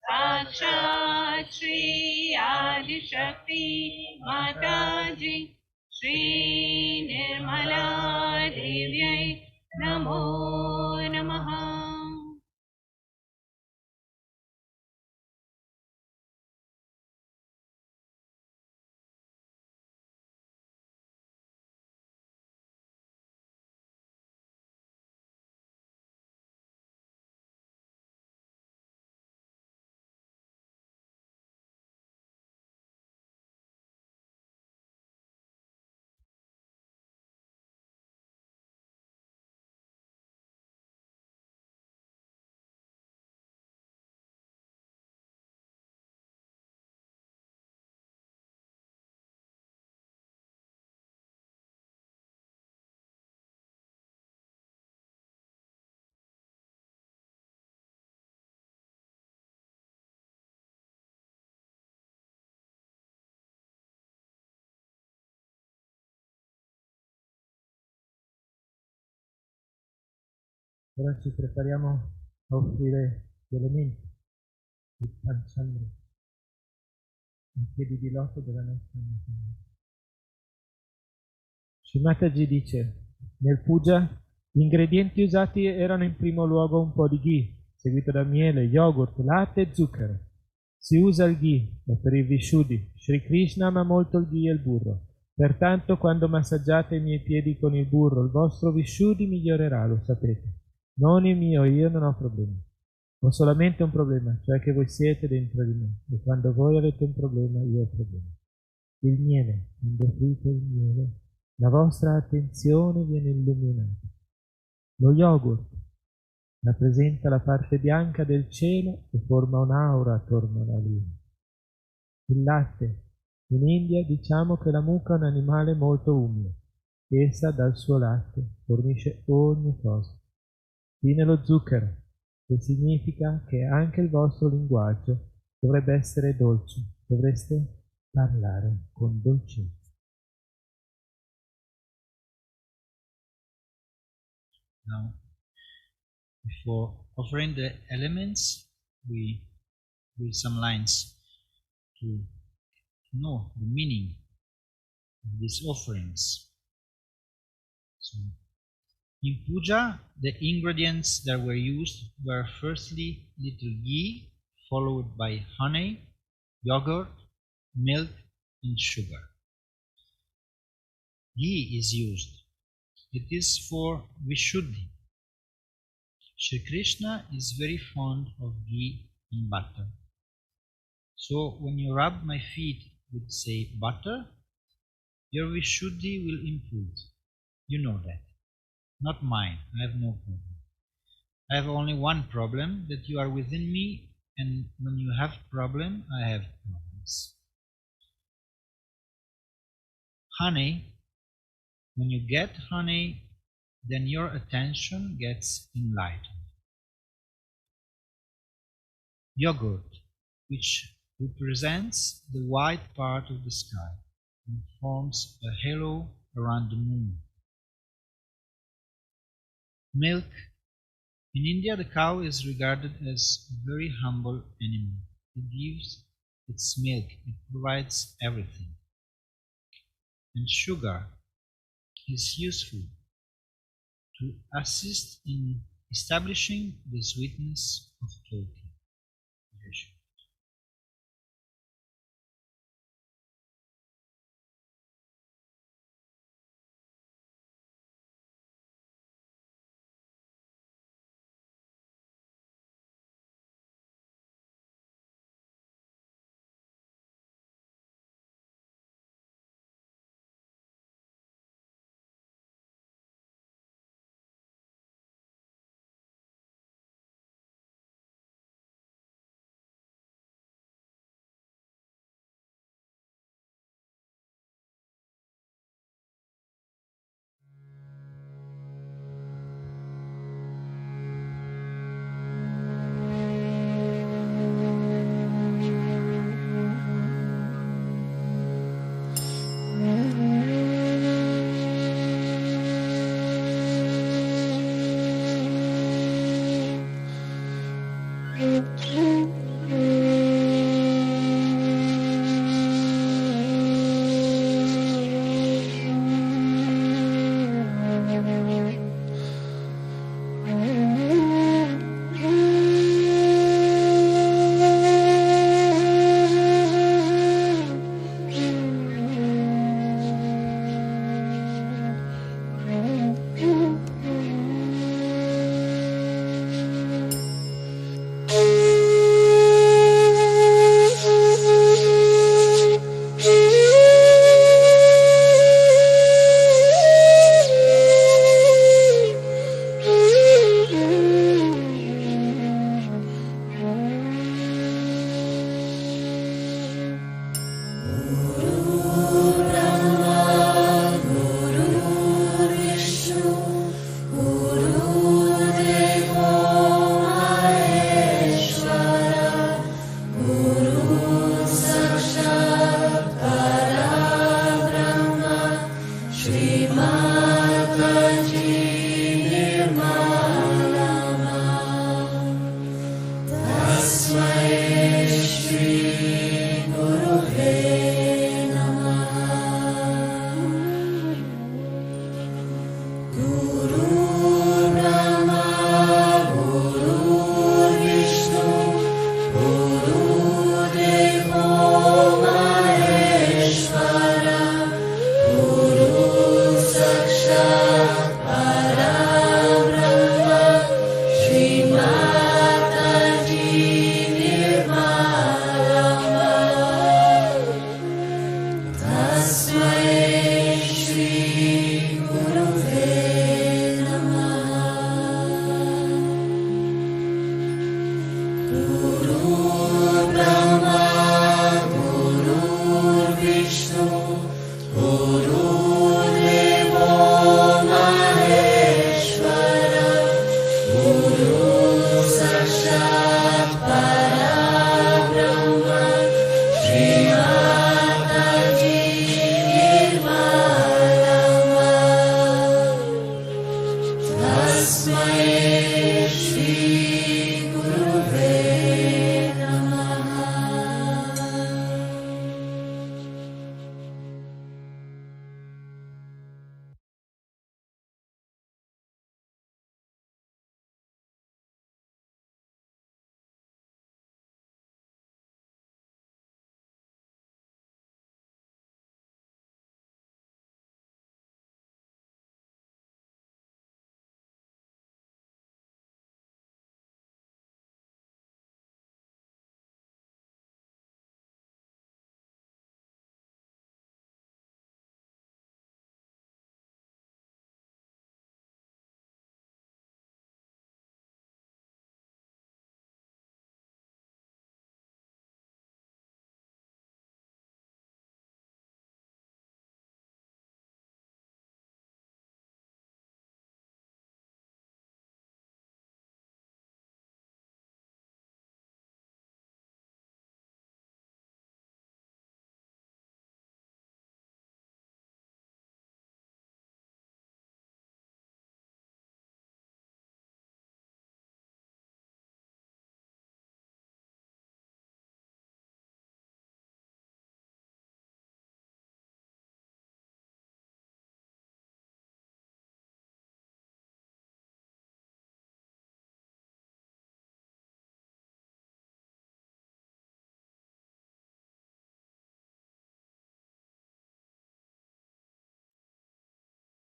साक्षात् श्री आदिशक्ति माताजी श्री निर्मला देव्यै नमो नमः Ora ci prepariamo a offrire gli elementi, il panchandra, i piedi di loto della nostra Madre. Shimataji dice, nel puja gli ingredienti usati erano in primo luogo un po' di ghee, seguito da miele, yogurt, latte e zucchero. Si usa il ghee e per i vishuddhi. Sri Krishna ama molto il ghee e il burro. Pertanto quando massaggiate i miei piedi con il burro, il vostro vishuddhi migliorerà, lo sapete. Non il mio, io non ho problemi. Ho solamente un problema, cioè che voi siete dentro di me e quando voi avete un problema io ho problemi. Il miele, quando offrite il miele, la vostra attenzione viene illuminata. Lo yogurt rappresenta la parte bianca del cielo e forma un'aura attorno alla luna. Il latte. In India diciamo che la mucca è un animale molto umile. Essa dal suo latte fornisce ogni cosa. Viene lo zucchero, che significa che anche il vostro linguaggio dovrebbe essere dolce. Dovreste parlare con dolcezza. Now, before offering the elements, we read some lines to know the meaning of these offerings. So, in puja, the ingredients that were used were firstly little ghee, followed by honey, yogurt, milk, and sugar. Ghee is used. It is for Vishuddhi. Shri Krishna is very fond of ghee and butter. So when you rub my feet with, say, butter, your Vishuddhi will improve. You know that. Not mine. I have no problem. I have only one problem, that you are within me, and when you have problem, I have problems. Honey, when you get honey, then your attention gets enlightened. Yogurt, which represents the white part of the sky and forms a halo around the moon. Milk. In India, the cow is regarded as a very humble animal. It gives its milk. It provides everything. And sugar is useful to assist in establishing the sweetness of Turkey.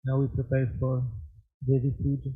Now we prepare for Devi Puja.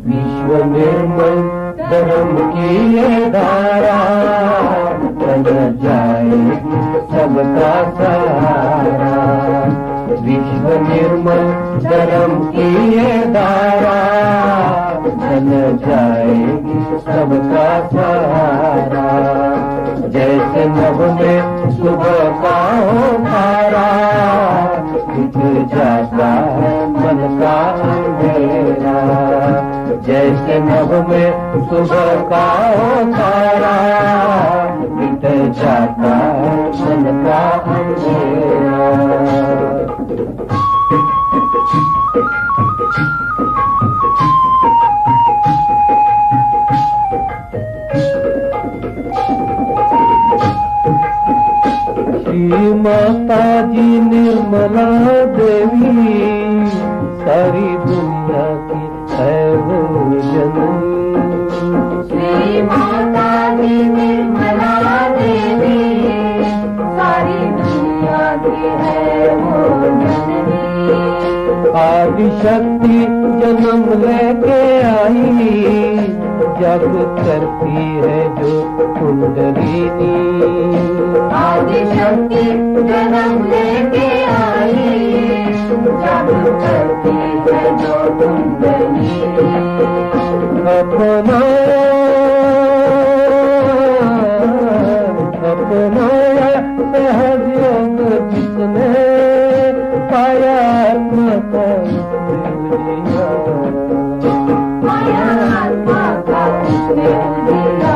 विश्व निर्मल धर्म की ये धारा बन जाएगी सबका सहारा। विश्व निर्मल धर्म की ये धारा बन जाएगी सबका सहारा। जैसे नभ में सुबह का तारा दिख जाता है मन का अंधेरा। जैसे नभ में सुबह का तारा मिट जाता है मन का अंधेरा। श्री माता जी निर्मला देवी सारी दुनिया की है वो जननी। श्री माता जी निर्मला देवी सारी दुनिया की है वो जननी। आदि शक्ति जन्म लेके आई जग करती है जो कुंडलिनी। आदि शक्ति जन्म लेके आई जग करती है जो कुंडली। अपनाया सहज योग जिसने पाया आत्मा का दिया।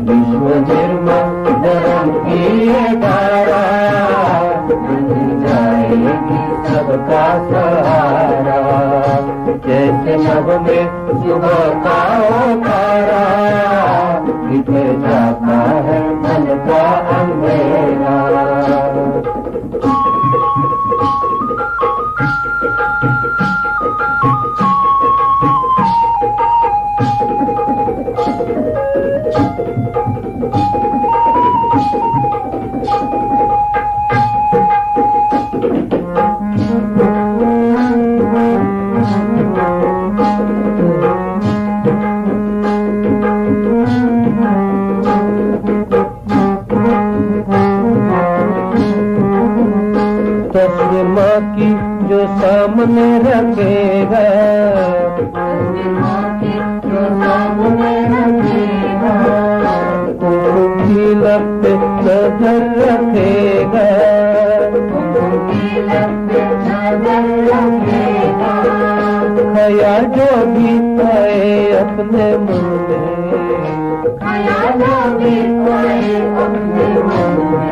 विश्व निर्मल धर्म की ये धारा बन जाएगी सबका सहारा। जैसे नभ में सुबह का तारा मिट जाता है मन का अंधेरा। अपने मन में, ख्यालों में खोए अपने मन में।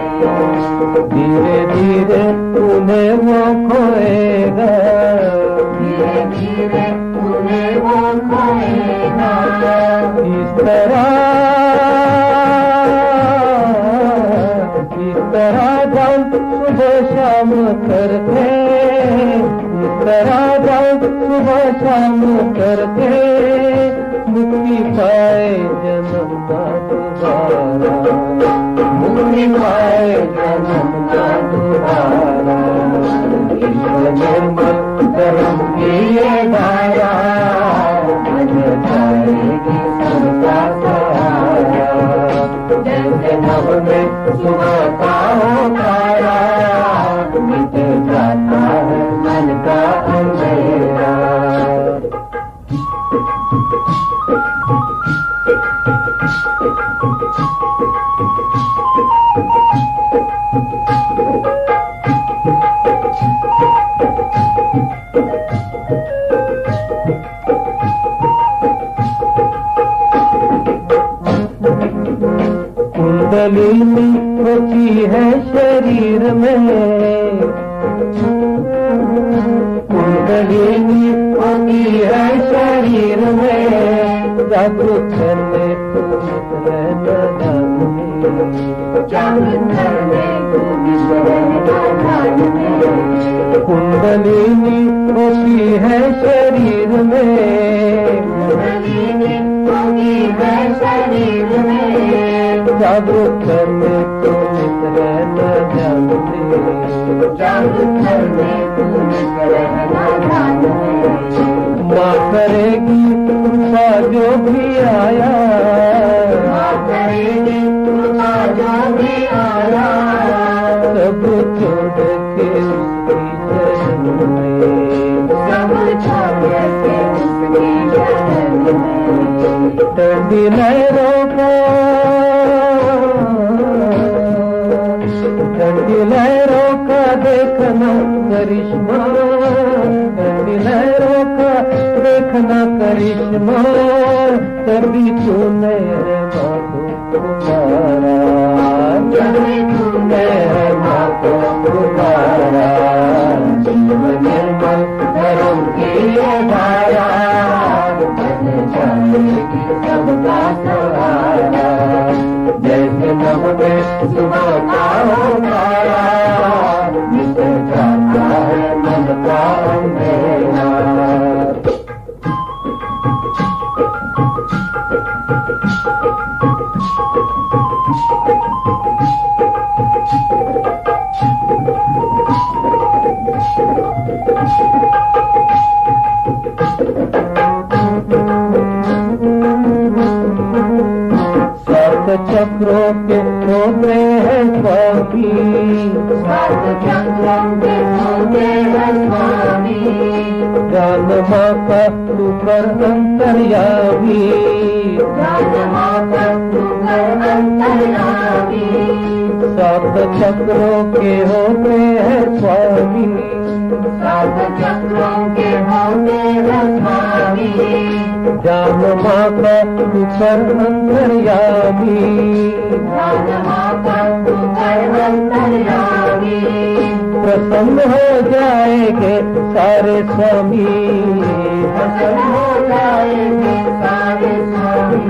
धीरे धीरे उन्हें वो खोएगा, धीरे धीरे उन्हें वो खोएगा। इस तरह जाओ सुबह शाम करके, इस तरह जाओ सुबह शाम करके, मुक्ति पाए जन्म का दोबारा, मुक्ति पाए जन्म का दोबारा। विश्व निर्मल धर्म की ये धारा बन जाएगी सबका सहारा। जैसे नभ में सुबह का हो तारा, मिट जाता है मन का अंधेरा। कुंडलिनी होती है शरीर में, कुंडलिनी होती है शरीर में, जागृत करने को जागृत करने को कुंडलिनी होती है शरीर में, कुंडलिनी होती है शरीर में। जागृत करने को रहना जानते, जागृत करने को रहना जानते। माँ करेगी कृपा जो भी आया, माँ करेगी कृपा जो भी आया। सब छोड़ के उसकी शरण में, सब छोड़ के उसकी शरण में। ठंडी लहरों का, ठंडी लहरों का देखना करिश्मा, ठंडी लहरों का देखना करिश्मा, तभी तूने है माँ को पुकारा, तभी तूने है माँ को पुकारा। जीव निर्मल धर्म की ये धारा बन जाएगी सबका सहारा। जैसे नभ में सुबह का हो तारा, मिट जाता है मन का अंधेरा। चक्रों के होते हैं स्वामी, सात चक्रों के होते हैं स्वामी। जान माँ का तू कर अंतर्यामी, जान माँ का तू कर अंतर्यामी। सात चक्रों के होते हैं स्वामी, सात चक्रों के होते हैं स्वामी। जान माँ का तू कर अंतर्यामी, जान माँ का तू कर अंतर्यामी। प्रसन्न हो जाएंगे सारे स्वामी, प्रसन्न हो जाएंगे सारे स्वामी।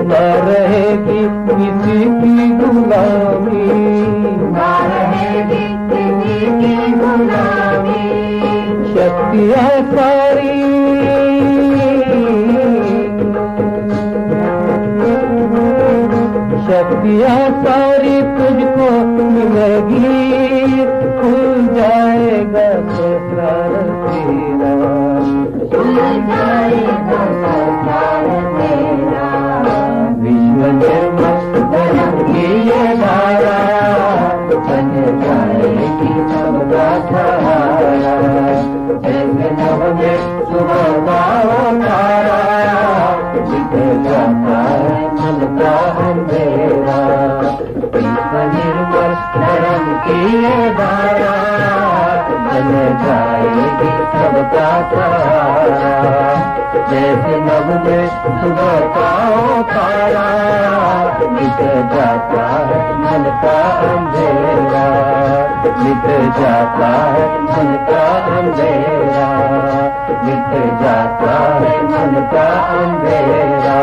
न रहेगी किसी की गुलामी, ना रहेगी किसी की गुलामी। शक्तियाँ सारी शक्तियाँ सारी तुझको मिलेगी, खुल जाएगा संसार तेरा, खुल जाएगा संसार तेरा। विश्व निर्मल धर्म की ये धारा बन जाएगी सबका सहारा। जैसे नभ में सुबह का हो तारा, मिट जाता है मन का अंधेरा। विश्व निर्मल धर्म की ये धारा बन रह जाएगी सबका सहारा। जैसे नभ में सुबह का तारा, मिट जाता है मन का अंधेरा, मिट जाता है मन का अंधेरा, मिट जाता है मन का अंधेरा।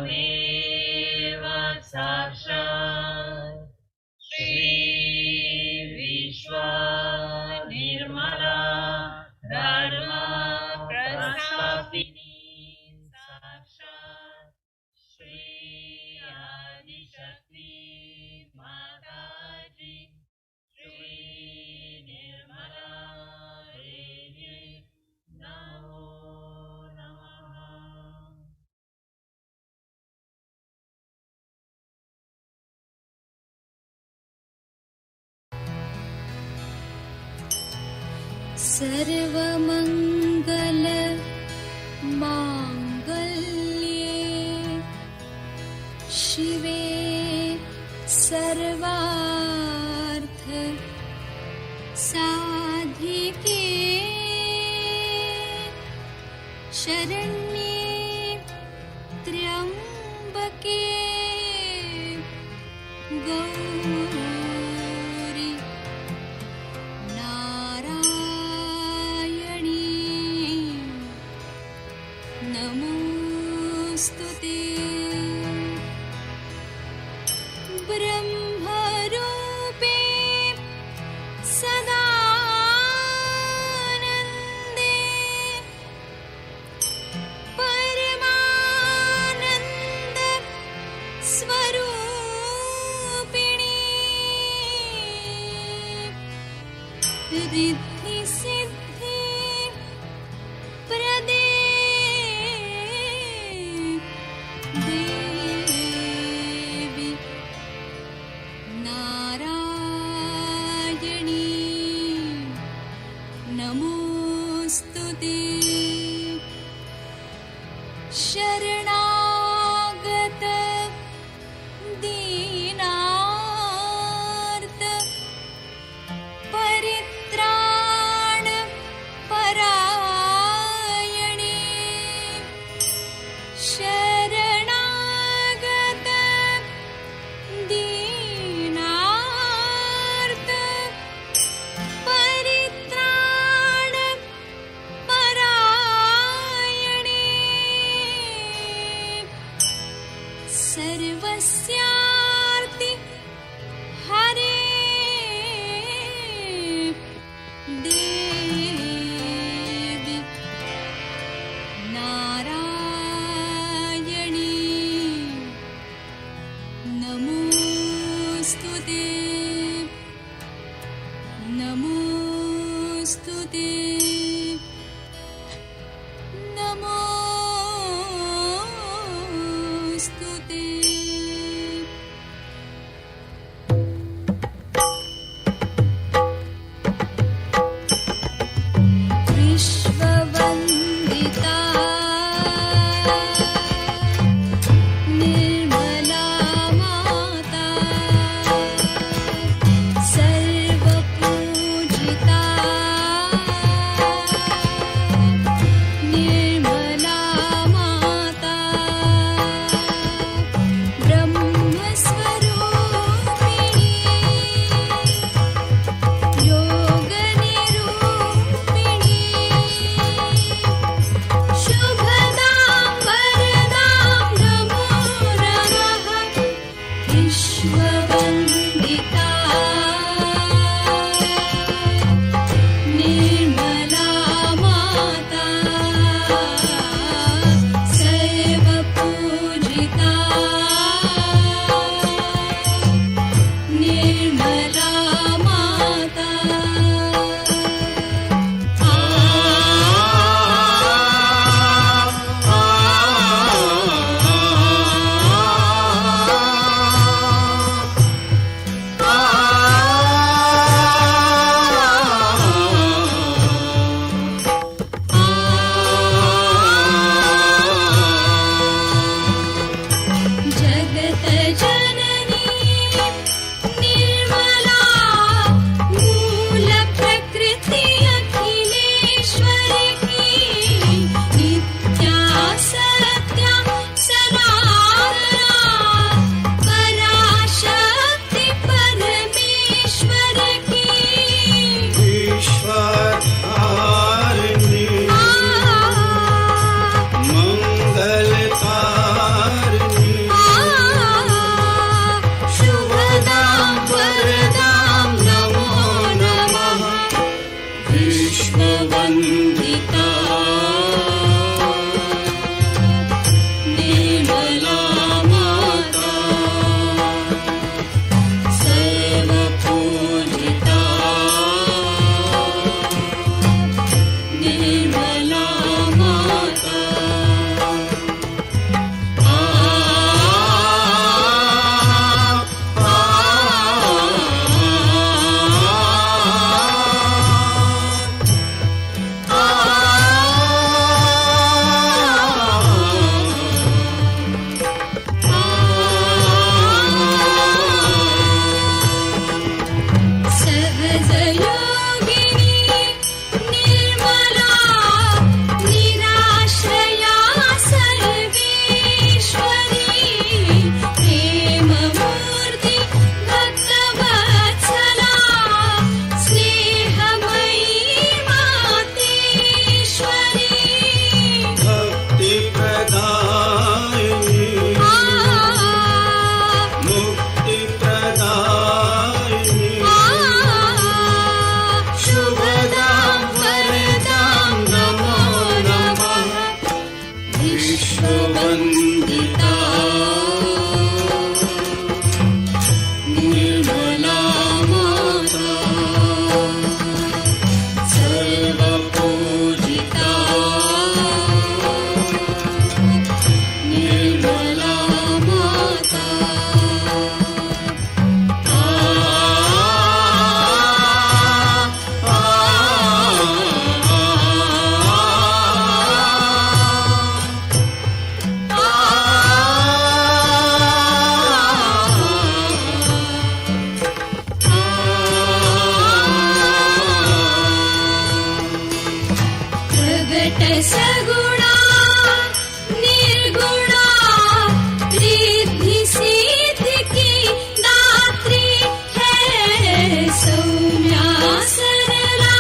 त्वमेव साक्षात् श्री विश्वा निर्मला धर्मा प्रस्थापिनी साक्षात् श्री आदिशक्ति माताजी श्री निर्मला देवी नमो नमः। सर्वमङ्गल माङ्गल्ये शिवे सर्वार्थ साधिके शरण्ये त्र्यम्बके गौरी नारायणी नमोस्तुते। ब्रह्मरूपे सदानन्दे परमानन्द स्वरूपिणी रिद्धि सिद्धि प्रदे देवी नारायणी नमोस्तुते। शरणागत दीनार्त परित्राण परायणे शरणागत दीनार्त परित्राण परायणे सर्वस्यार्ति हरे देवी नारायणी नमोस्तुते नमोस्तुते। विश्ववन्दिता निर्मला माता सर्वपूजिता निर्मला माता प्रगट सगुणा निर्गुणा रिद्धि सिद्धि की दात्री है सौम्या सरला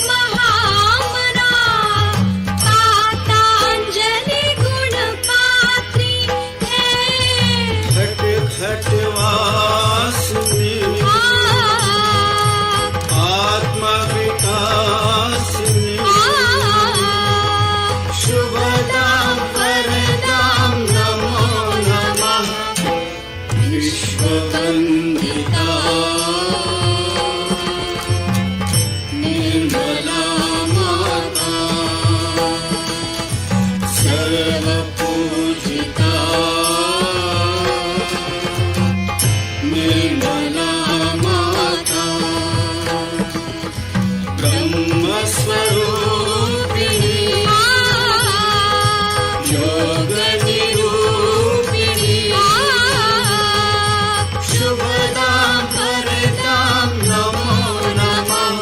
महामना पातांजलि गुण पात्री है घट घटवासिनी आत्मविकासिनी शुभदां वरदां नमो नमः विश्ववन्दिता निर्मला माता सर्वपूजिता निर्मला माता ब्रह्मस्वरूपिणी योगनिरूपिणी शुभदां वरदां नमो नमः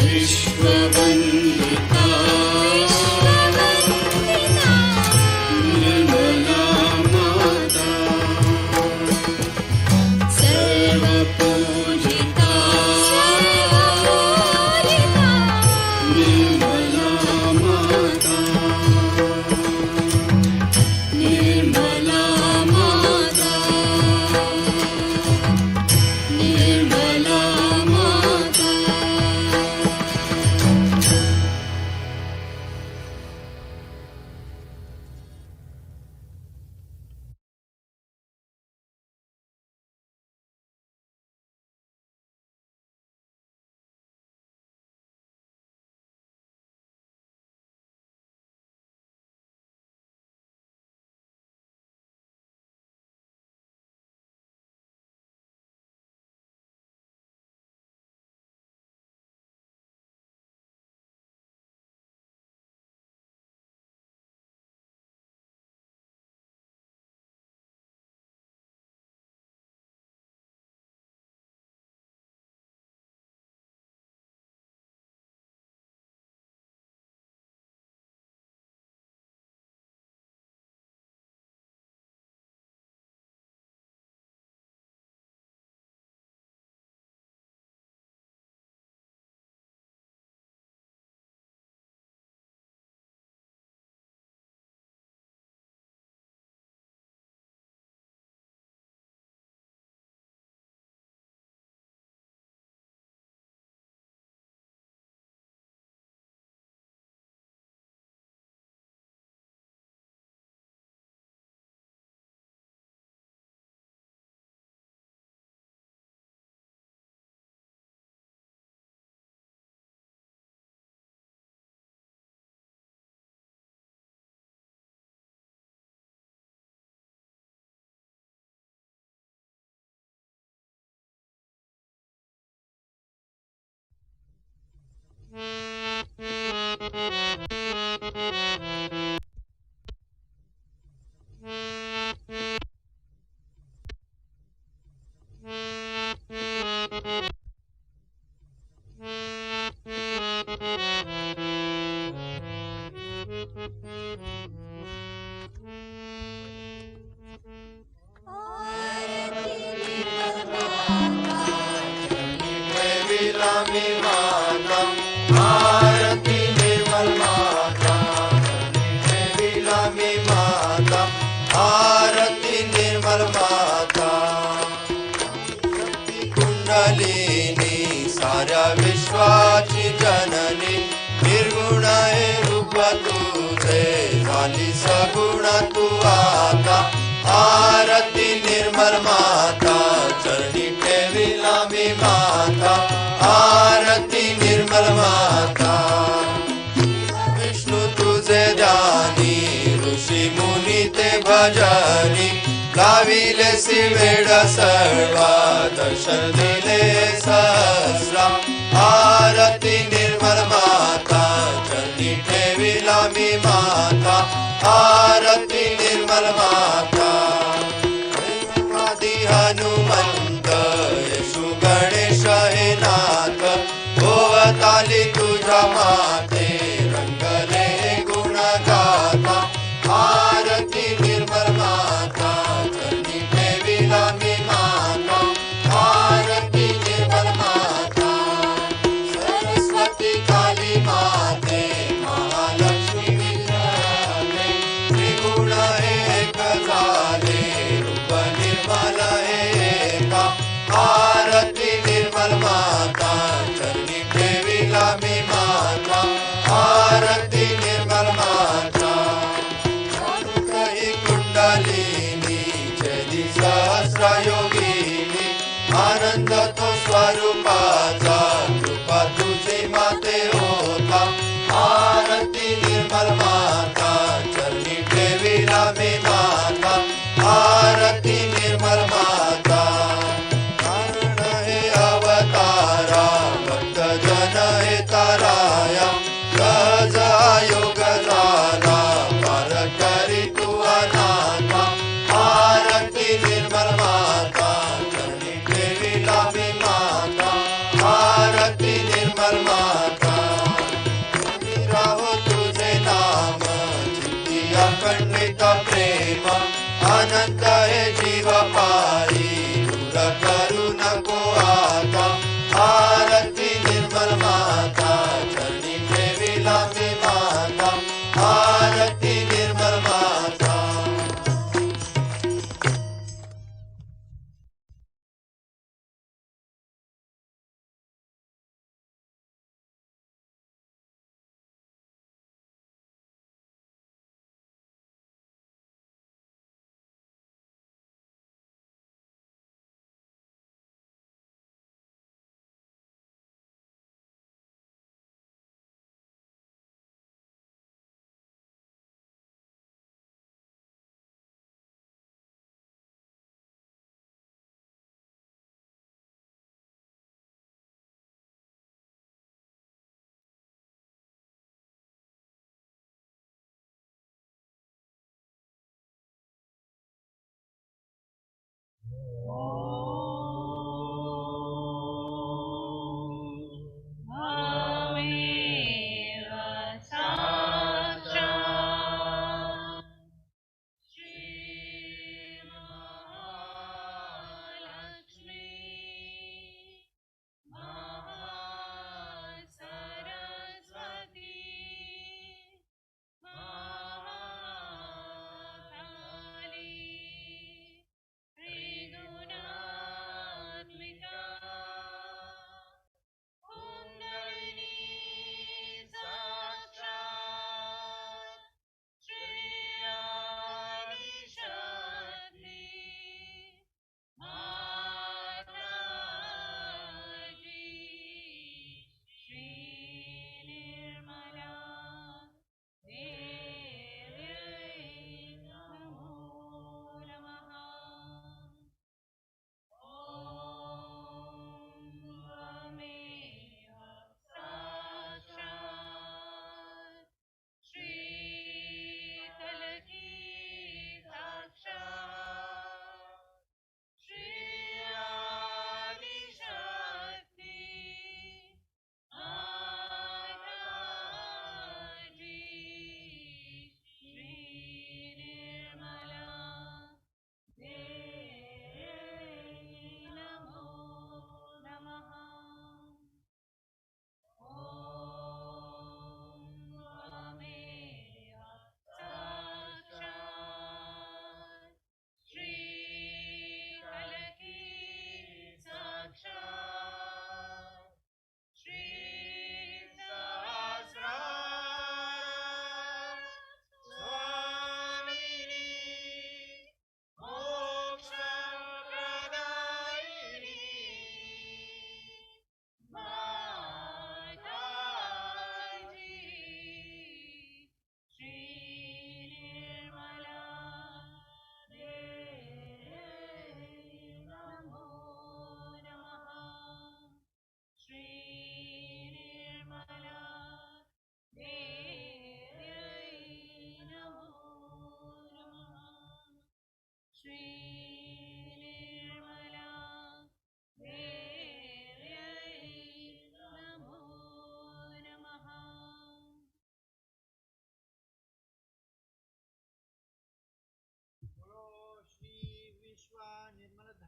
विश्ववन्दिता निर्मला माता सर्वपूजिता निर्मला माता निर्मला माता निर्मला माता आरती निर्मल माता विलामी माता आरती निर्मल माता कुंडलिनी साऱ्या विश्वाची जननी निर्गुण रूप तुझे झाली सगुण तू आता आरती निर्मल माता चरणी ठेविला मी माता आरती निर्मल माता विष्णू तुझे ध्यानी ऋषी मुनी ते भजनी लाविले वेड सर्वा दर्शन दिले सहस्रा आरती निर्मल माता चरणी ठेविला मी माता आरती निर्मल माता आदि हनुमंत येशू गणेश हे नाथ भोवताली तुझ्या माते रंगले गुण गाता आरती निर्मल माता चरणी ठेविला मी माता आरती निर्मल माता सरस्वती काली माते महालक्ष्मी विद्यालय त्रिगुण एक झाले रूप निर्मल एका आरती निर्मल माता चरणी ठेविला मी माता आरती निर्मल माता कुंडलिनी चली सहस्र योगिनी आनंद तो स्वरूपाचा कृपा तुझी माते होता आरती निर्मल माता चरणी ठेविला मी माता आरती निर्मल माता कारण हे अवतारा भक्त जन हे ताराया सहज योग झाला पार करी तू अनाथा आरती निर्मल माता चरणी ठेविला मी माता आरती निर्मल माता राहो तुझे नाम चित्ती अखंडित प्रेम अनंत हे जीव पाई दूर करू नको आता आरती निर्मल माता चरणी ठेविला मी माता आरती निर्मल माता Saraswati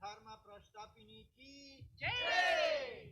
Dharma Prasthapini ki Okay.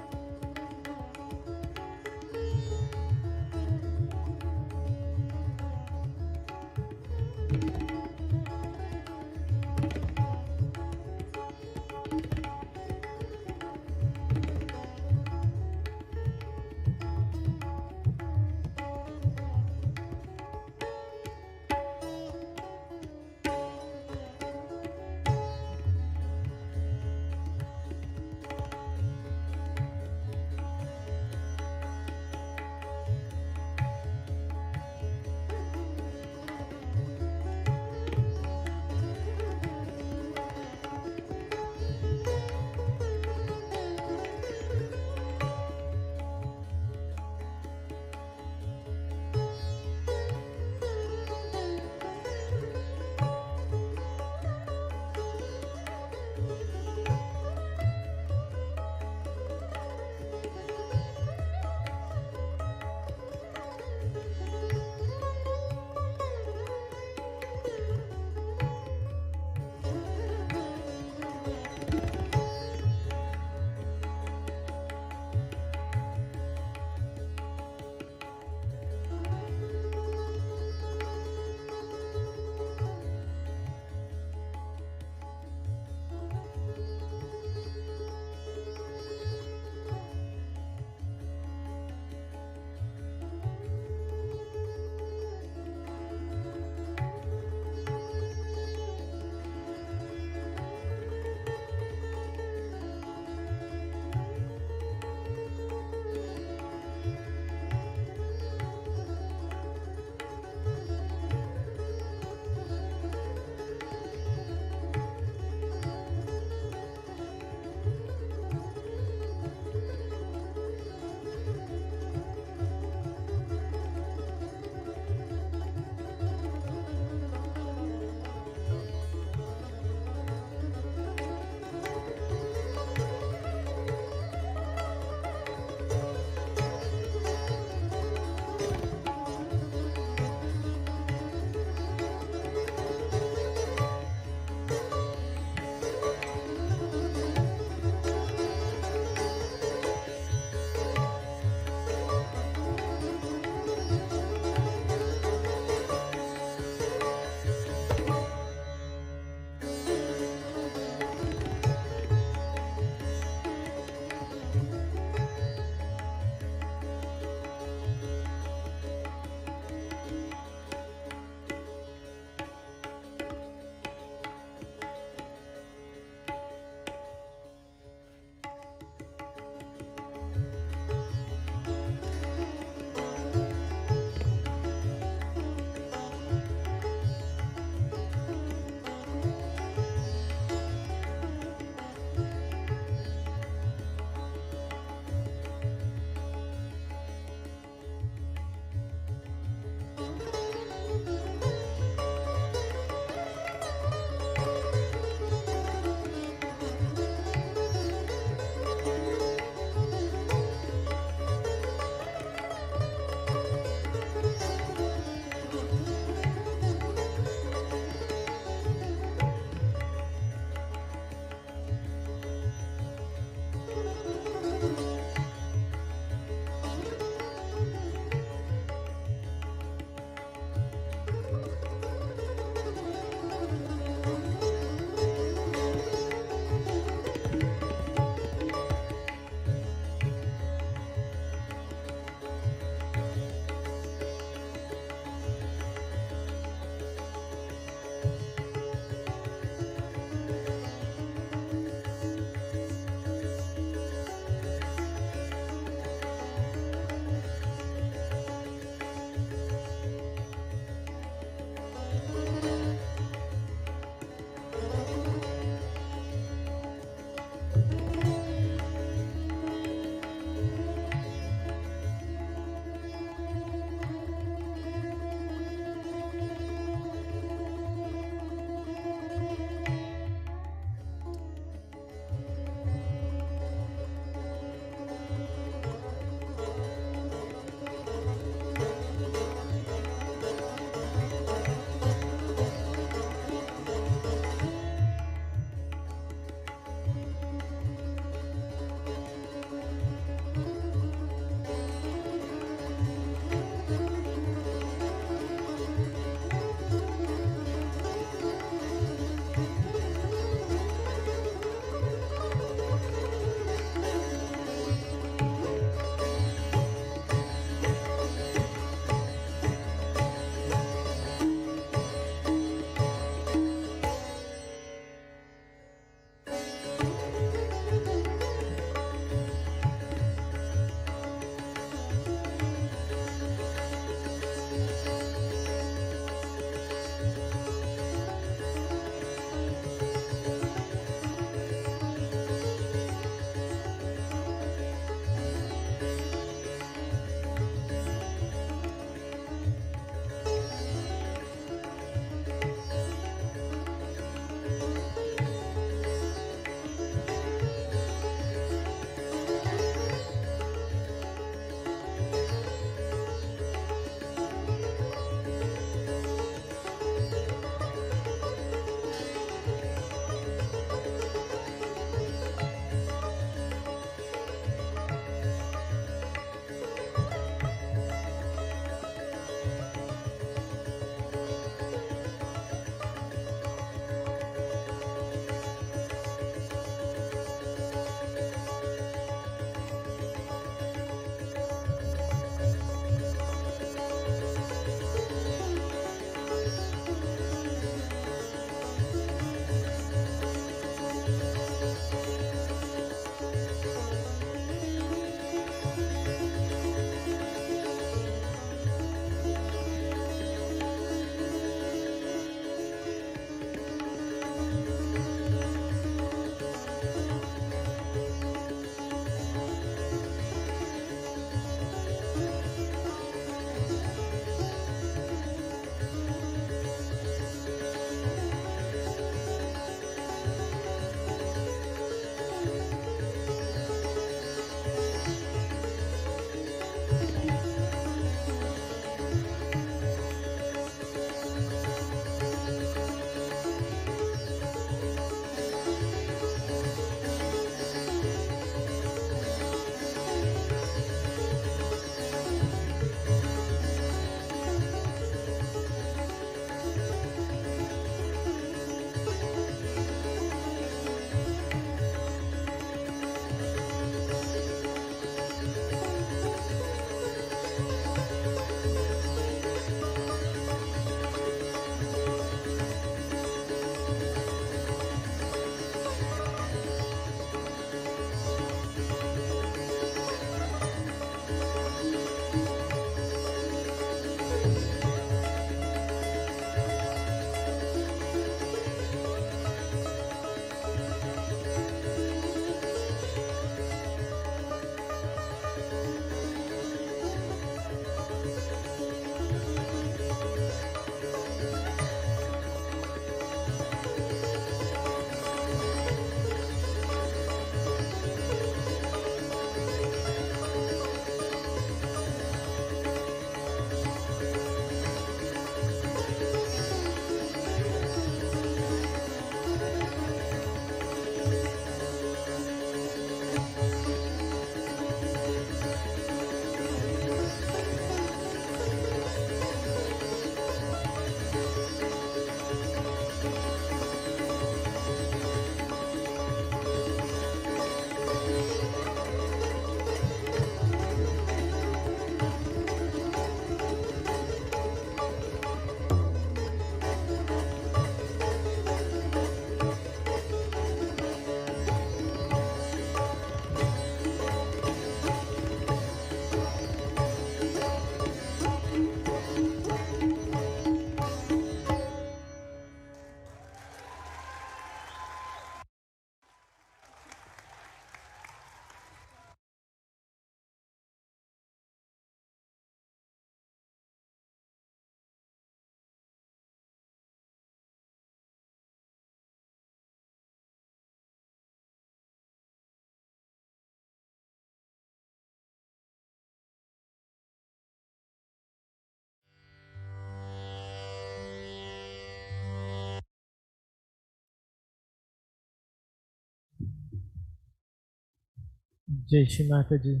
Jai Shri Mataji.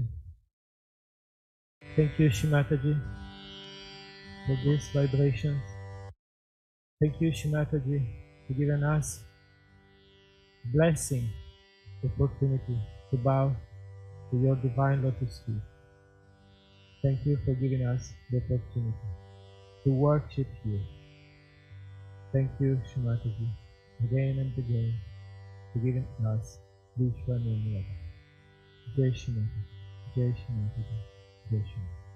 Thank you, Shri Mataji, for these vibrations. Thank you, Shri Mataji, for giving us blessing, the opportunity to bow to your divine lotus feet. Thank you for giving us the opportunity to worship you. Thank you, Shri Mataji, again and again, for giving us Vishwa Nirmala Dharma. Jai Shri Mataji, Jai Shri Mataji, Jai Shri Mataji.